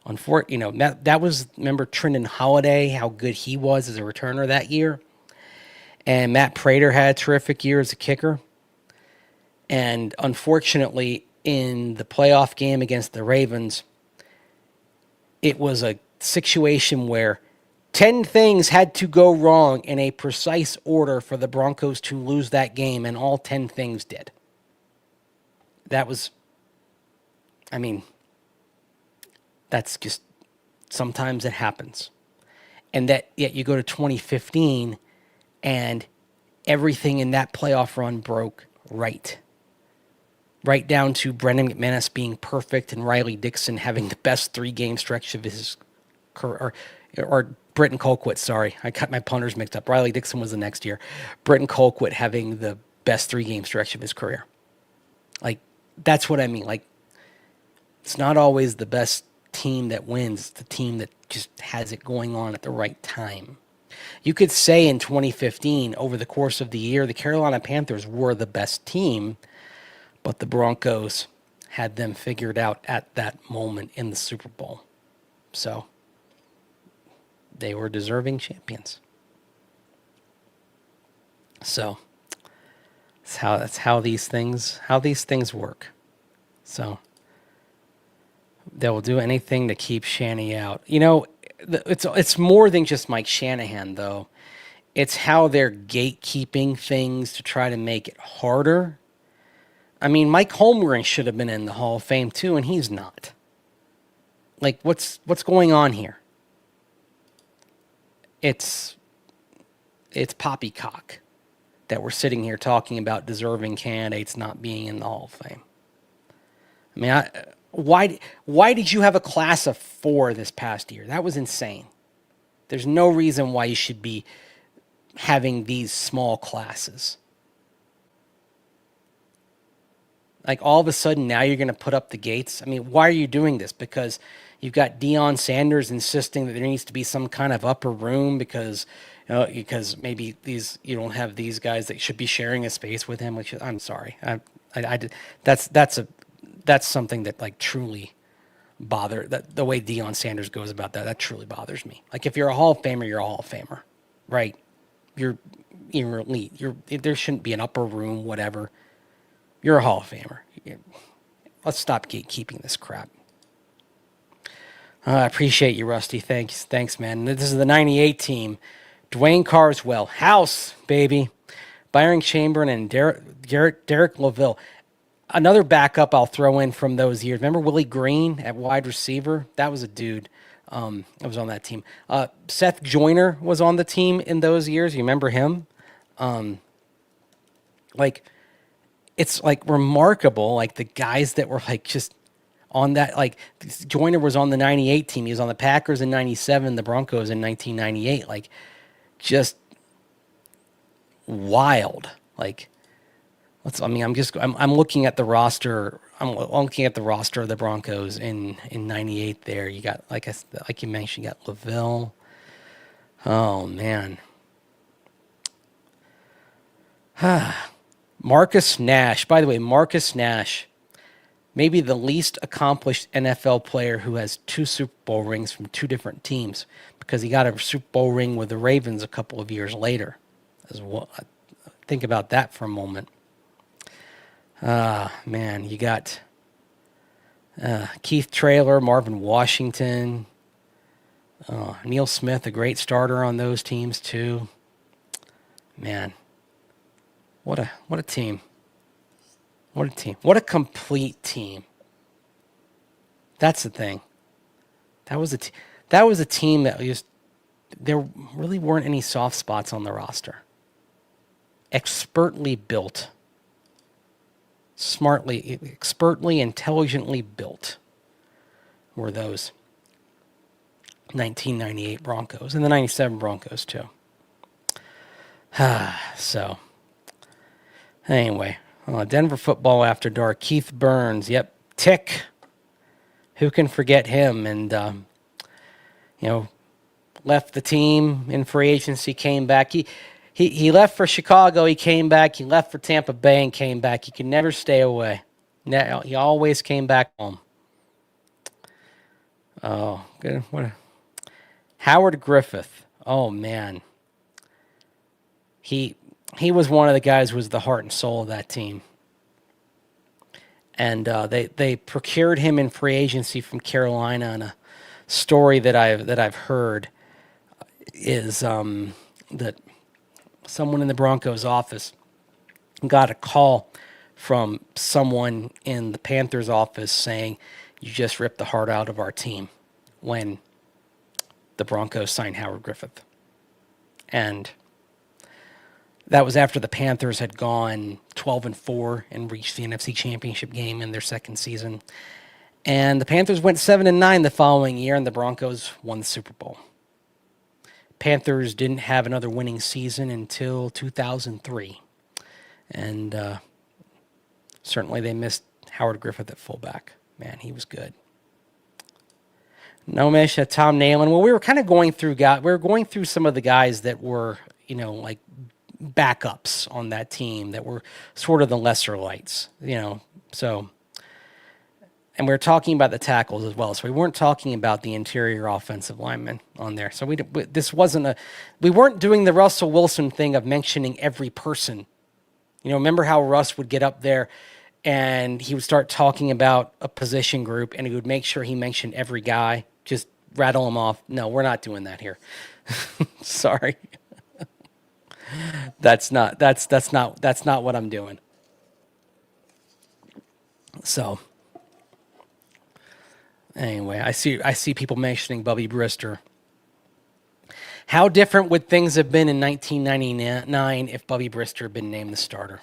That was, remember Trendon Holiday, how good he was as a returner that year. And Matt Prater had a terrific year as a kicker. And unfortunately, in the playoff game against the Ravens, it was a situation where 10 things had to go wrong in a precise order for the Broncos to lose that game, and all 10 things did. That was, that's just, sometimes it happens. And that, yet you go to 2015, and everything in that playoff run broke right. Right down to Brendan McManus being perfect and Riley Dixon having the best 3-game stretch of his career. Or Britton Colquitt, sorry. I got my punters mixed up. Riley Dixon was the next year. Britton Colquitt having the best 3-game stretch of his career. Like, that's what I mean. Like, it's not always the best team that wins. It's the team that just has it going on at the right time. You could say in 2015, over the course of the year, the Carolina Panthers were the best team, but the Broncos had them figured out at that moment in the Super Bowl. So they were deserving champions. So that's how these things work. So they will do anything to keep Shanny out. It's more than just Mike Shanahan, though. It's how they're gatekeeping things to try to make it harder. I mean, Mike Holmgren should have been in the Hall of Fame too, and he's not. Like, what's going on here? It's poppycock that we're sitting here talking about deserving candidates not being in the Hall of Fame. I mean, why did you have a class of 4 this past year? That was insane. There's no reason why you should be having these small classes. Like, all of a sudden, now you're going to put up the gates? I mean, why are you doing this? Because you've got Deion Sanders insisting that there needs to be some kind of upper room because maybe you don't have these guys that should be sharing a space with him. Which, I'm sorry, that's something that, like, truly that the way Deion Sanders goes about that truly bothers me. Like, if you're a Hall of Famer, you're a Hall of Famer, right? You're elite. There shouldn't be an upper room, whatever. You're a Hall of Famer. Let's stop gatekeeping this crap. I appreciate you, Rusty. Thanks, man. This is the 98 team. Dwayne Carswell. House, baby. Byron Chamberlain and Derek Laville. Another backup I'll throw in from those years. Remember Willie Green at wide receiver? That was a dude that was on that team. Seth Joyner was on the team in those years. You remember him? It's like remarkable, like the guys that were like just on that, like Joyner was on the 98 team. He was on the Packers in 97, the Broncos in 1998. Like, just wild. Like, I'm looking at the roster. I'm looking at the roster of the Broncos in 98 there. You got, like you mentioned, you got Laville. Oh, man. Marcus Nash. By the way, Marcus Nash, maybe the least accomplished NFL player who has 2 Super Bowl rings from 2 different teams, because he got a Super Bowl ring with the Ravens a couple of years later as well. Think about that for a moment. Man, you got Keith Traylor, Marvin Washington, Neil Smith, a great starter on those teams too. Man. What a team. What a team. What a complete team. That's the thing. That was a team that just, there really weren't any soft spots on the roster. Expertly built. Expertly, intelligently built were those 1998 Broncos and the 97 Broncos too. So, anyway, Denver football after dark. Keith Burns, yep, Tick, Who can forget him? And, left the team in free agency, came back. He left for Chicago, he came back. He left for Tampa Bay and came back. He could never stay away. He always came back home. Oh, good. Howard Griffith. Oh, man. He was one of the guys who was the heart and soul of that team. And they procured him in free agency from Carolina. And a story that I've heard is that someone in the Broncos office got a call from someone in the Panthers office saying, "You just ripped the heart out of our team," when the Broncos signed Howard Griffith. And that was after the Panthers had gone 12-4 and reached the NFC Championship game in their second season. And the Panthers went 7-9 the following year, and the Broncos won the Super Bowl. Panthers didn't have another winning season until 2003. And certainly they missed Howard Griffith at fullback. Man, he was good. Nomish, Tom Nalen. Well, we were kind of going through some of the guys that were, like backups on that team that were sort of the lesser lights, so. And we were talking about the tackles as well, so we weren't talking about the interior offensive linemen on there. So we weren't doing the Russell Wilson thing of mentioning every person. Remember how Russ would get up there and he would start talking about a position group and he would make sure he mentioned every guy, just rattle them off. No, we're not doing that here. Sorry. That's not what I'm doing. So anyway, I see people mentioning Bubby Brister. How different would things have been in 1999 if Bubby Brister had been named the starter?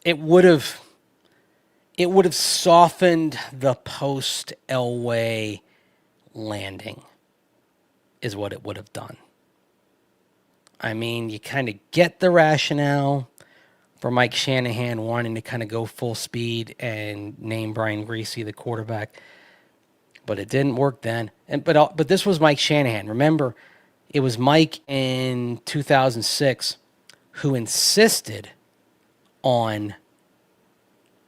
It would have softened the post Elway landing, is what it would have done. I mean, you kind of get the rationale for Mike Shanahan wanting to kind of go full speed and name Brian Griese the quarterback, but it didn't work then. But this was Mike Shanahan. Remember, it was Mike in 2006 who insisted on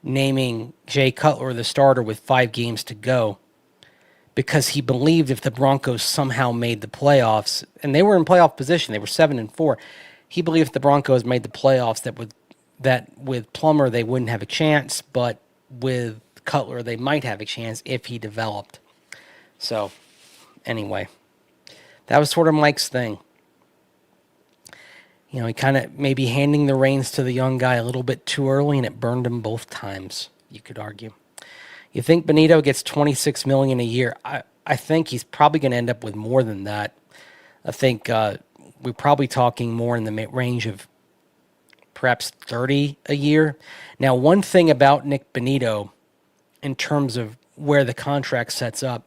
naming Jay Cutler the starter with 5 games to go, because he believed if the Broncos somehow made the playoffs, and they were in playoff position, they were 7-4. He believed if the Broncos made the playoffs that with Plummer they wouldn't have a chance, but with Cutler they might have a chance if he developed. So, anyway, that was sort of Mike's thing. He kind of maybe handing the reins to the young guy a little bit too early, and it burned him both times, you could argue. You think Benito gets $26 million a year? I think he's probably going to end up with more than that. I think we're probably talking more in the range of perhaps 30 a year. Now, one thing about Nick Benito, in terms of where the contract sets up,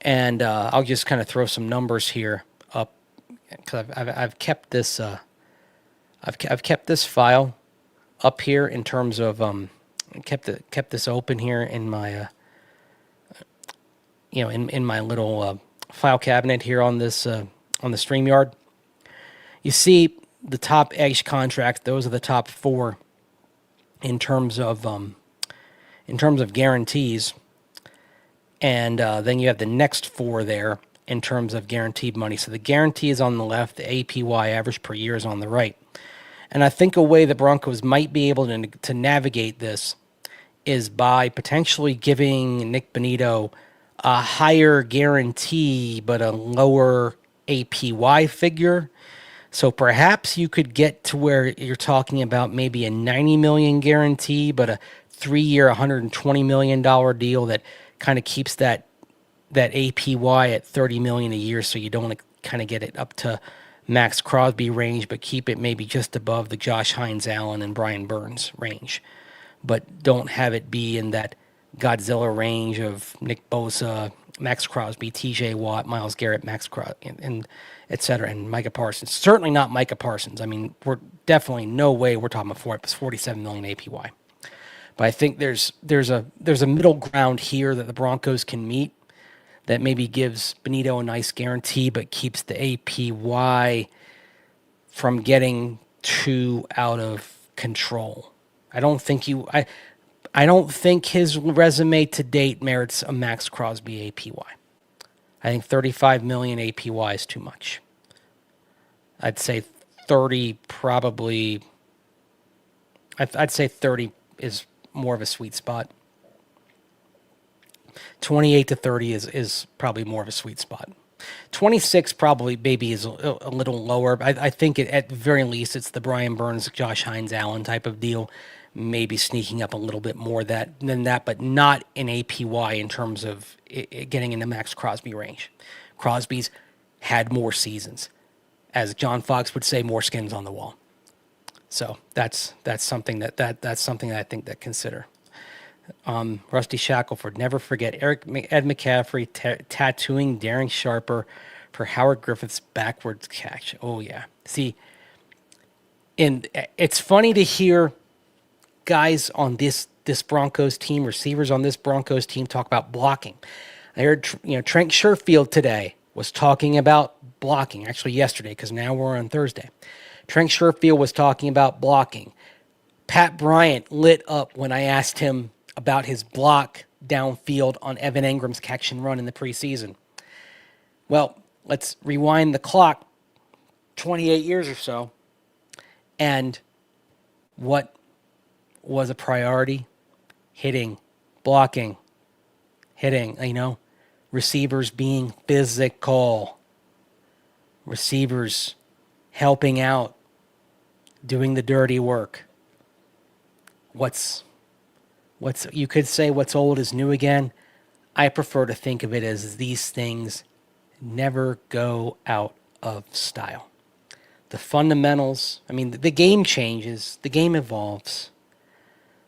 and I'll just kind of throw some numbers here up, because I've kept this I've kept this file up here in terms of kept this open here in my in my little file cabinet here on this on the StreamYard. You see the top edge contracts; those are the top 4 in terms of guarantees, and then you have the next 4 there in terms of guaranteed money. So the guarantee is on the left, the APY average per year is on the right. And I think a way the Broncos might be able to navigate this is by potentially giving Nick Benito a higher guarantee but a lower APY figure. So perhaps you could get to where you're talking about maybe a $90 million guarantee, but a 3-year, $120 million deal that kind of keeps that APY at $30 million a year, so you don't kind of get it up to Max Crosby range, but keep it maybe just above the Josh Hines Allen and Brian Burns range. But don't have it be in that Godzilla range of Nick Bosa, Max Crosby, TJ Watt, Myles Garrett, Max Crosby, and et cetera, and Micah Parsons. Certainly not Micah Parsons. I mean, we're definitely no way we're talking about $47 million APY. But I think there's a middle ground here that the Broncos can meet that maybe gives Benito a nice guarantee, but keeps the APY from getting too out of control. I don't think his resume to date merits a Max Crosby APY. I think 35 million APY is too much. I'd say 30 probably. I'd say 30 is more of a sweet spot. 28 to 30 is probably more of a sweet spot. 26 probably maybe is a little lower. I think at the very least it's the Brian Burns, Josh Hines, Allen type of deal. Maybe sneaking up a little bit more than that, but not in APY in terms of it getting in the Max Crosby range. Crosby's had more seasons. As John Fox would say, more skins on the wall. So that's something that's something that I think that consider. Rusty Shackelford, never forget Ed McCaffrey tattooing Darren Sharper for Howard Griffith's backwards catch. Oh yeah. See, and it's funny to hear guys on this Broncos team, receivers on this Broncos team, talk about blocking. I heard Trent Sherfield today was talking about blocking. Actually, yesterday, because now we're on Thursday. Trent Sherfield was talking about blocking. Pat Bryant lit up when I asked him about his block downfield on Evan Engram's catch and run in the preseason. Well, let's rewind the clock 28 years or so. And what was a priority? Hitting, blocking, hitting, receivers being physical, receivers helping out, doing the dirty work. What's you could say what's old is new again. I prefer to think of it as these things never go out of style. The fundamentals, the game changes, the game evolves,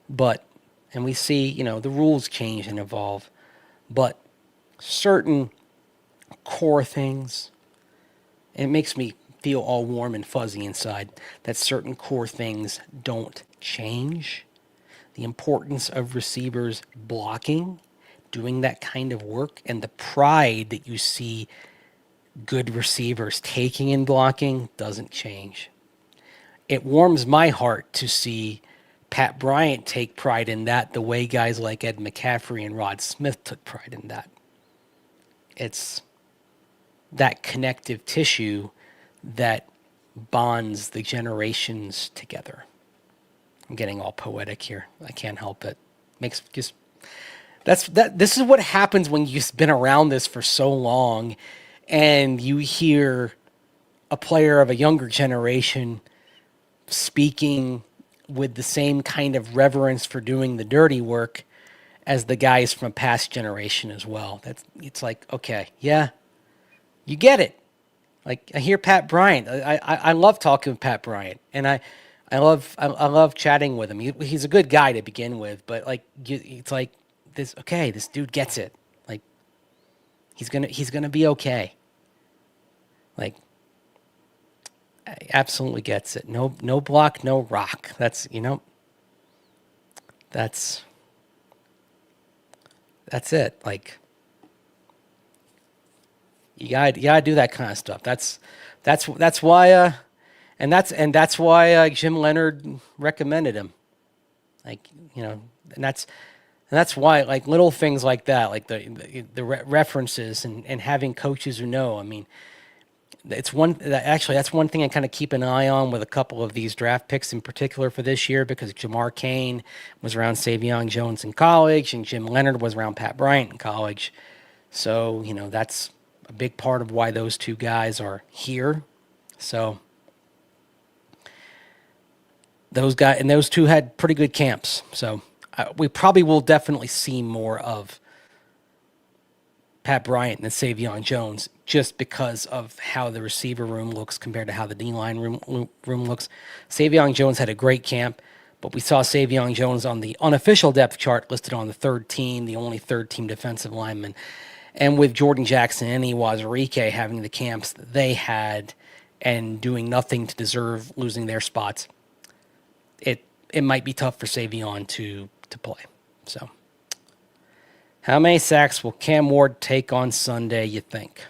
and we see, the rules change and evolve, but certain core things, and it makes me feel all warm and fuzzy inside, that certain core things don't change. The importance of receivers blocking, doing that kind of work, and the pride that you see good receivers taking in blocking doesn't change. It warms my heart to see Pat Bryant take pride in that the way guys like Ed McCaffrey and Rod Smith took pride in that. It's that connective tissue that bonds the generations together. I'm getting all poetic here. I can't help it. This is what happens when you've been around this for so long and you hear a player of a younger generation speaking with the same kind of reverence for doing the dirty work as the guys from a past generation as well. It's like, okay, yeah, you get it. Like, I hear Pat Bryant. I love talking with Pat Bryant, and I love chatting with him. He's a good guy to begin with, but it's like this. Okay, this dude gets it. Like, he's gonna be okay. Like, absolutely gets it. No block, no rock. That's it. Like, you gotta do that kind of stuff. That's why and that's why Jim Leonard recommended him. Like, and that's why, like, little things like that, like the references and having coaches who know. That's one thing I kind of keep an eye on with a couple of these draft picks in particular for this year, because Jamar Cain was around Savion Jones in college and Jim Leonard was around Pat Bryant in college. So, that's a big part of why those two guys are here. So those two had pretty good camps. So we probably will definitely see more of Pat Bryant than Savion Jones, just because of how the receiver room looks compared to how the D-line room looks. Savion Jones had a great camp, but we saw Savion Jones on the unofficial depth chart listed on the third team, the only third-team defensive lineman. And with Jordan Jackson and Wazerque having the camps that they had and doing nothing to deserve losing their spots, it might be tough for Savion to to play. So, how many sacks will Cam Ward take on Sunday, you think?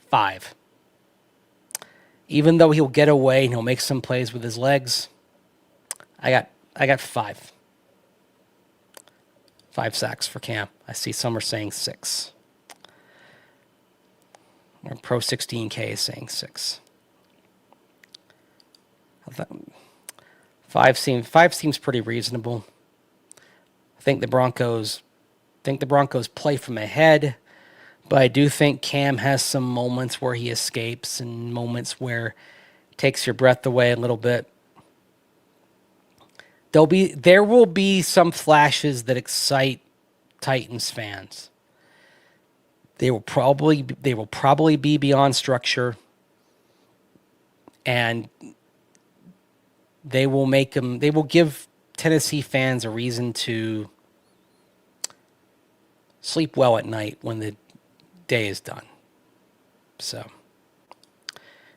5. Even though he'll get away and he'll make some plays with his legs, I got 5. 5 sacks for Cam. I see some are saying 6. Or Pro 16K is saying 6. 5 seems pretty reasonable. I think the Broncos play from ahead, but I do think Cam has some moments where he escapes and moments where it takes your breath away a little bit. There will be some flashes that excite Titans fans. They will probably be beyond structure, and they will give Tennessee fans a reason to sleep well at night when the day is done. So,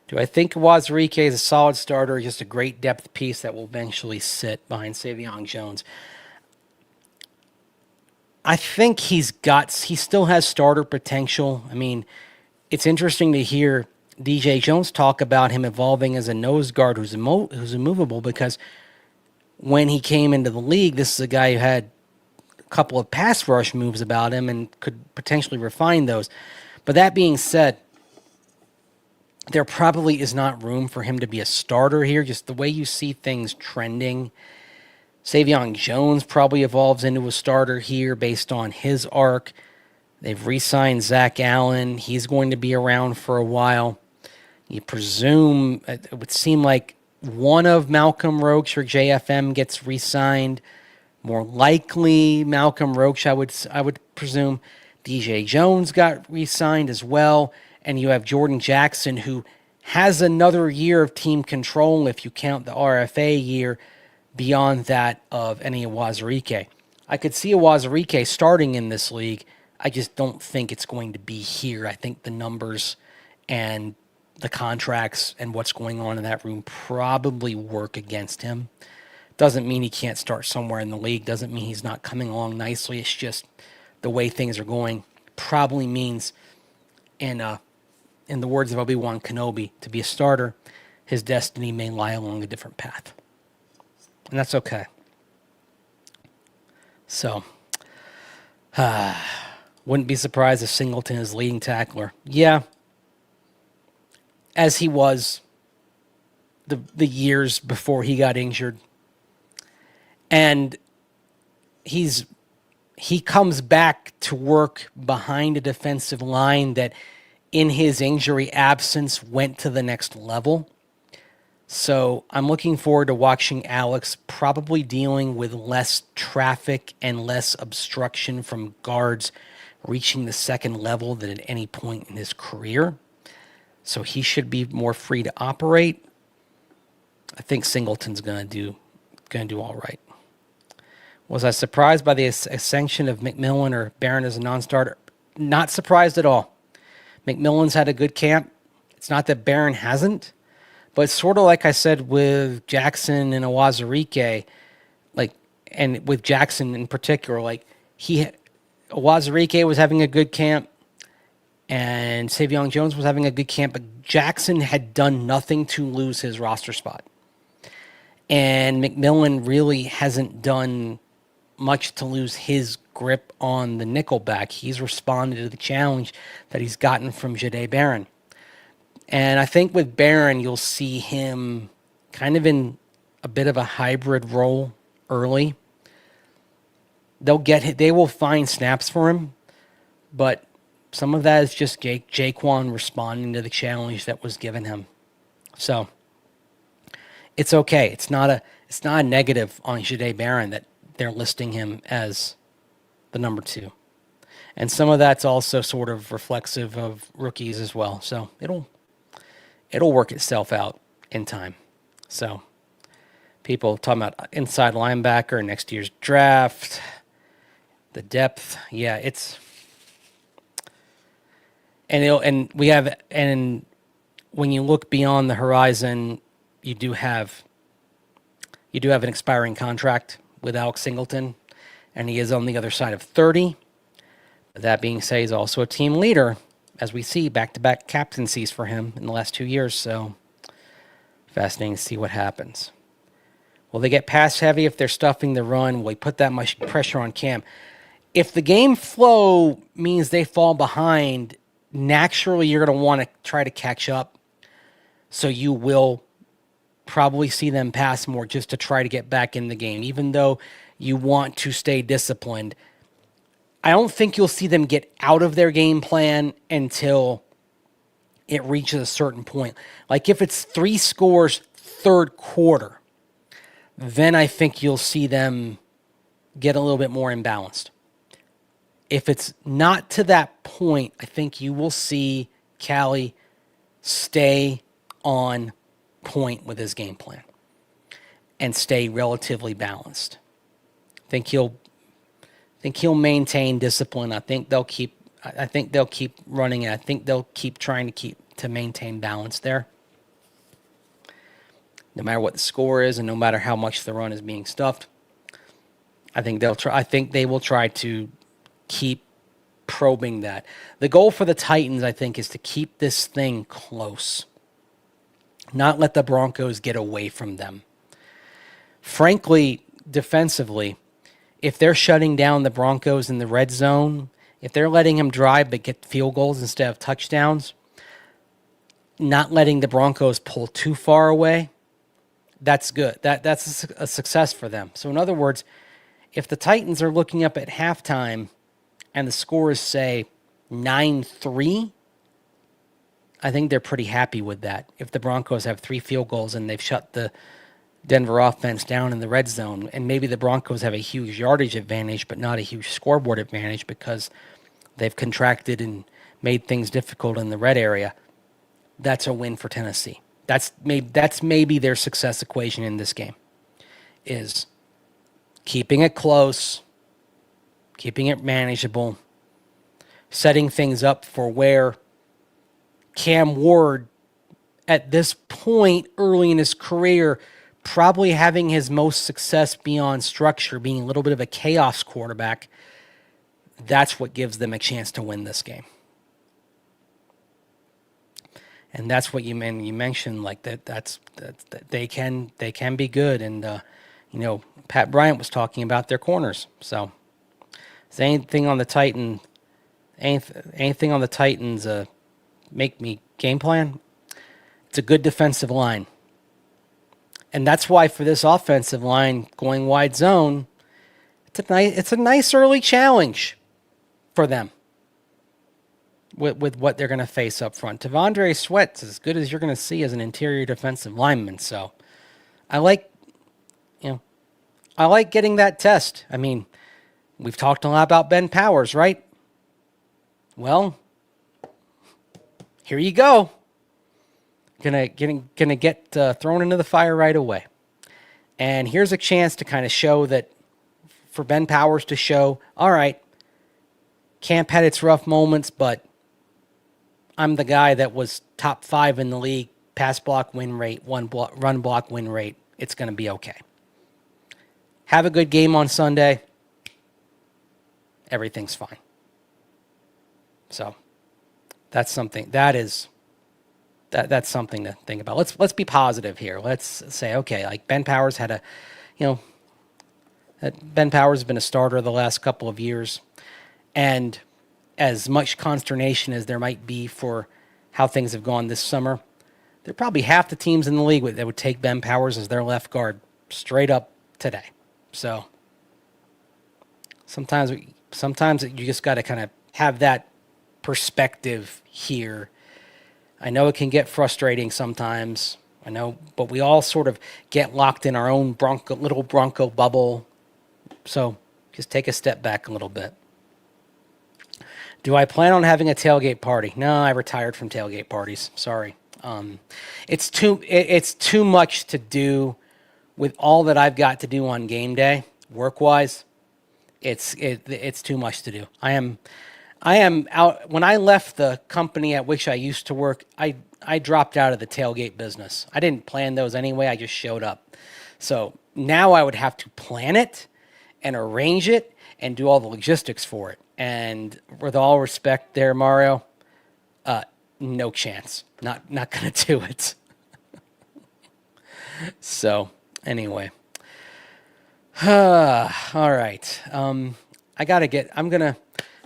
do I think Wazerque is a solid starter or just a great depth piece that will eventually sit behind Savion Jones? I think he still has starter potential. I mean, it's interesting to hear DJ Jones talk about him evolving as a nose guard who's immovable, because when he came into the league, this is a guy who had a couple of pass rush moves about him and could potentially refine those. But that being said, there probably is not room for him to be a starter here, just the way you see things trending. Savion Jones probably evolves into a starter here based on his arc. They've re-signed Zach Allen. He's going to be around for a while. You presume, it would seem like one of Malcolm Roach or JFM gets re-signed. More likely Malcolm Roach, I would presume. DJ Jones got re-signed as well. And you have Jordan Jackson, who has another year of team control if you count the RFA year beyond that of any Wazerque. I could see a Wazerque starting in this league. I just don't think it's going to be here. I think the numbers and the contracts and what's going on in that room probably work against him. Doesn't mean he can't start somewhere in the league. Doesn't mean he's not coming along nicely. It's just the way things are going probably means, in the words of Obi-Wan Kenobi, to be a starter, his destiny may lie along a different path. And that's okay. So, wouldn't be surprised if Singleton is leading tackler. Yeah, as he was the years before he got injured. And he comes back to work behind a defensive line that in his injury absence went to the next level. So I'm looking forward to watching Alex probably dealing with less traffic and less obstruction from guards reaching the second level than at any point in his career. So he should be more free to operate. I think Singleton's gonna do all right. Was I surprised by the ascension of McMillan or Barron as a non-starter? Not surprised at all. McMillan's had a good camp. It's not that Barron hasn't, but it's sort of like I said with Jackson and Wazerque, and with Jackson in particular, Wazerque was having a good camp, and Savion Jones was having a good camp, but Jackson had done nothing to lose his roster spot. And McMillan really hasn't done much to lose his grip on the nickelback. He's responded to the challenge that he's gotten from Jahdae Barron. And I think with Barron, you'll see him kind of in a bit of a hybrid role early. They will find snaps for him, but some of that is just Jaquan responding to the challenge that was given him. So it's okay. It's not a negative on Jahdae Barron that they're listing him as the number 2. And some of that's also sort of reflexive of rookies as well. So it'll work itself out in time. So people talking about inside linebacker, next year's draft, the depth. Yeah, and when you look beyond the horizon, you do have an expiring contract with Alex Singleton, and he is on the other side of 30. That being said, he's also a team leader, as we see back-to-back captaincies for him in the last 2 years. So fascinating to see what happens. Will they get pass heavy if they're stuffing the run? Will he put that much pressure on Cam? If the game flow means they fall behind, naturally you're going to want to try to catch up. So you will probably see them pass more just to try to get back in the game, even though you want to stay disciplined. I don't think you'll see them get out of their game plan until it reaches a certain point. Like if it's 3 scores third quarter, then I think you'll see them get a little bit more imbalanced. If it's not to that point, I think you will see Callie stay on point with his game plan and stay relatively balanced. I think he'll maintain discipline. I think they'll keep running it. I think they'll keep trying to maintain balance there. No matter what the score is and no matter how much the run is being stuffed. I think they will try to keep probing that. The goal for the Titans, I think, is to keep this thing close. Not let the Broncos get away from them. Frankly, defensively, if they're shutting down the Broncos in the red zone, if they're letting them drive but get field goals instead of touchdowns, not letting the Broncos pull too far away, that's good. That's a success for them. So in other words, if the Titans are looking up at halftime and the score is, say, 9-3, I think they're pretty happy with that. If the Broncos have 3 field goals and they've shut the Denver offense down in the red zone, and maybe the Broncos have a huge yardage advantage but not a huge scoreboard advantage because they've contracted and made things difficult in the red area, that's a win for Tennessee. That's maybe their success equation in this game, is keeping it close, keeping it manageable, setting things up for where Cam Ward, at this point early in his career, probably having his most success beyond structure, being a little bit of a chaos quarterback, that's what gives them a chance to win this game. And that's what you mentioned, like that they can be good. And Pat Bryant was talking about their corners. So is anything on the Titans make me game plan? It's a good defensive line. And that's why for this offensive line going wide zone, it's a nice early challenge for them with what they're going to face up front. T'Vondre Sweat's as good as you're going to see as an interior defensive lineman. So I like getting that test. I mean, we've talked a lot about Ben Powers, right? Well, here you go. Gonna get thrown into the fire right away. And here's a chance to kind of show that, for Ben Powers to show, all right, camp had its rough moments, but I'm the guy that was top 5 in the league, pass block win rate, run block win rate. It's going to be okay. Have a good game on Sunday. Everything's fine. So that's something that's something to think about. Let's be positive here. Let's say, okay, like Ben Powers Ben Powers has been a starter the last couple of years, and as much consternation as there might be for how things have gone this summer, there are probably half the teams in the league that would take Ben Powers as their left guard straight up today. So sometimes you just got to kind of have that perspective here. I know it can get frustrating sometimes. I know, but we all sort of get locked in our own little Bronco bubble. So just take a step back a little bit. Do I plan on having a tailgate party? No, I retired from tailgate parties. Sorry. It's too much to do with all that I've got to do on game day, work-wise. It's too much to do. I am out. When I left the company at which I used to work, I dropped out of the tailgate business. I didn't plan those anyway. I just showed up. So now I would have to plan it and arrange it and do all the logistics for it. And with all respect there, Mario, no chance. Not going to do it. So, anyway. All right. I'm going to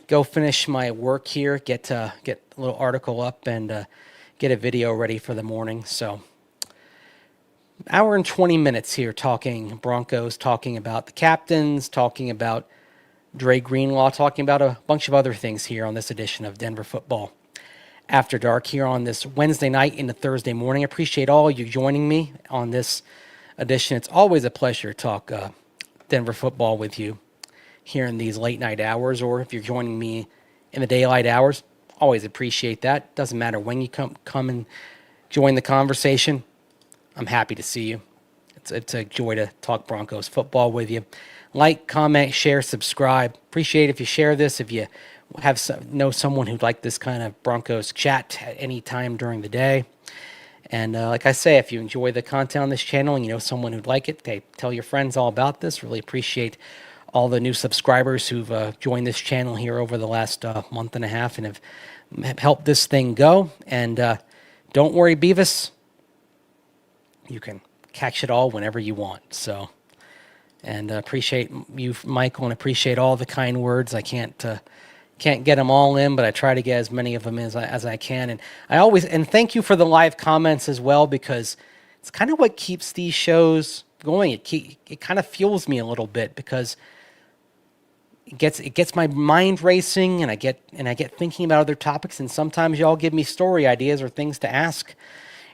go finish my work here, get a little article up and get a video ready for the morning. So, hour and 20 minutes here talking Broncos, talking about the captains, talking about Dre Greenlaw, talking about a bunch of other things here on this edition of Denver Football After Dark here on this Wednesday night into Thursday morning. I appreciate all you joining me on this edition. It's always a pleasure to talk Denver football with you here in these late night hours, or if you're joining me in the daylight hours, always appreciate that. Doesn't matter when you come and join the conversation. I'm happy to see you. It's a joy to talk Broncos football with you. Like, comment, share, subscribe. Appreciate if you share this. If you know someone who'd like this kind of Broncos chat at any time during the day. And like I say, if you enjoy the content on this channel and you know someone who'd like it, okay, tell your friends all about this. Really appreciate all the new subscribers who've joined this channel here over the last month and a half and have helped this thing go. And don't worry, Beavis. You can catch it all whenever you want. So, and appreciate you, Michael, and appreciate all the kind words. I can't get them all in, but I try to get as many of them as I can. And and thank you for the live comments as well, because it's kind of what keeps these shows going. It kind of fuels me a little bit, because it gets my mind racing, and I get thinking about other topics. And sometimes y'all give me story ideas or things to ask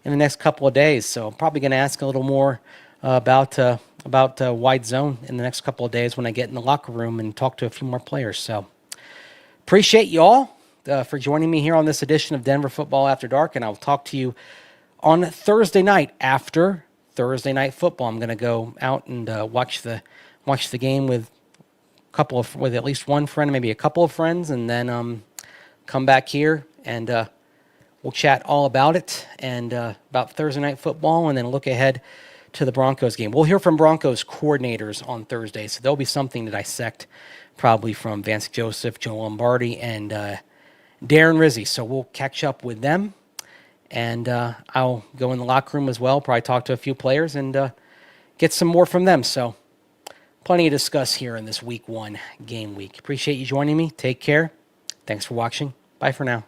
in the next couple of days. So I'm probably going to ask a little more about wide zone in the next couple of days when I get in the locker room and talk to a few more players. So appreciate you all for joining me here on this edition of Denver Football After Dark, and I'll talk to you on Thursday night after Thursday Night Football. I'm going to go out and watch the game with at least one friend, maybe a couple of friends, and then come back here and we'll chat all about it and about Thursday Night Football, and then look ahead to the Broncos game. We'll hear from Broncos coordinators on Thursday, so there'll be something to dissect, probably from Vance Joseph, Joe Lombardi, and Darren Rizzi. So we'll catch up with them, and I'll go in the locker room as well, probably talk to a few players and get some more from them. So plenty to discuss here in this Week 1 game week. Appreciate you joining me. Take care. Thanks for watching. Bye for now.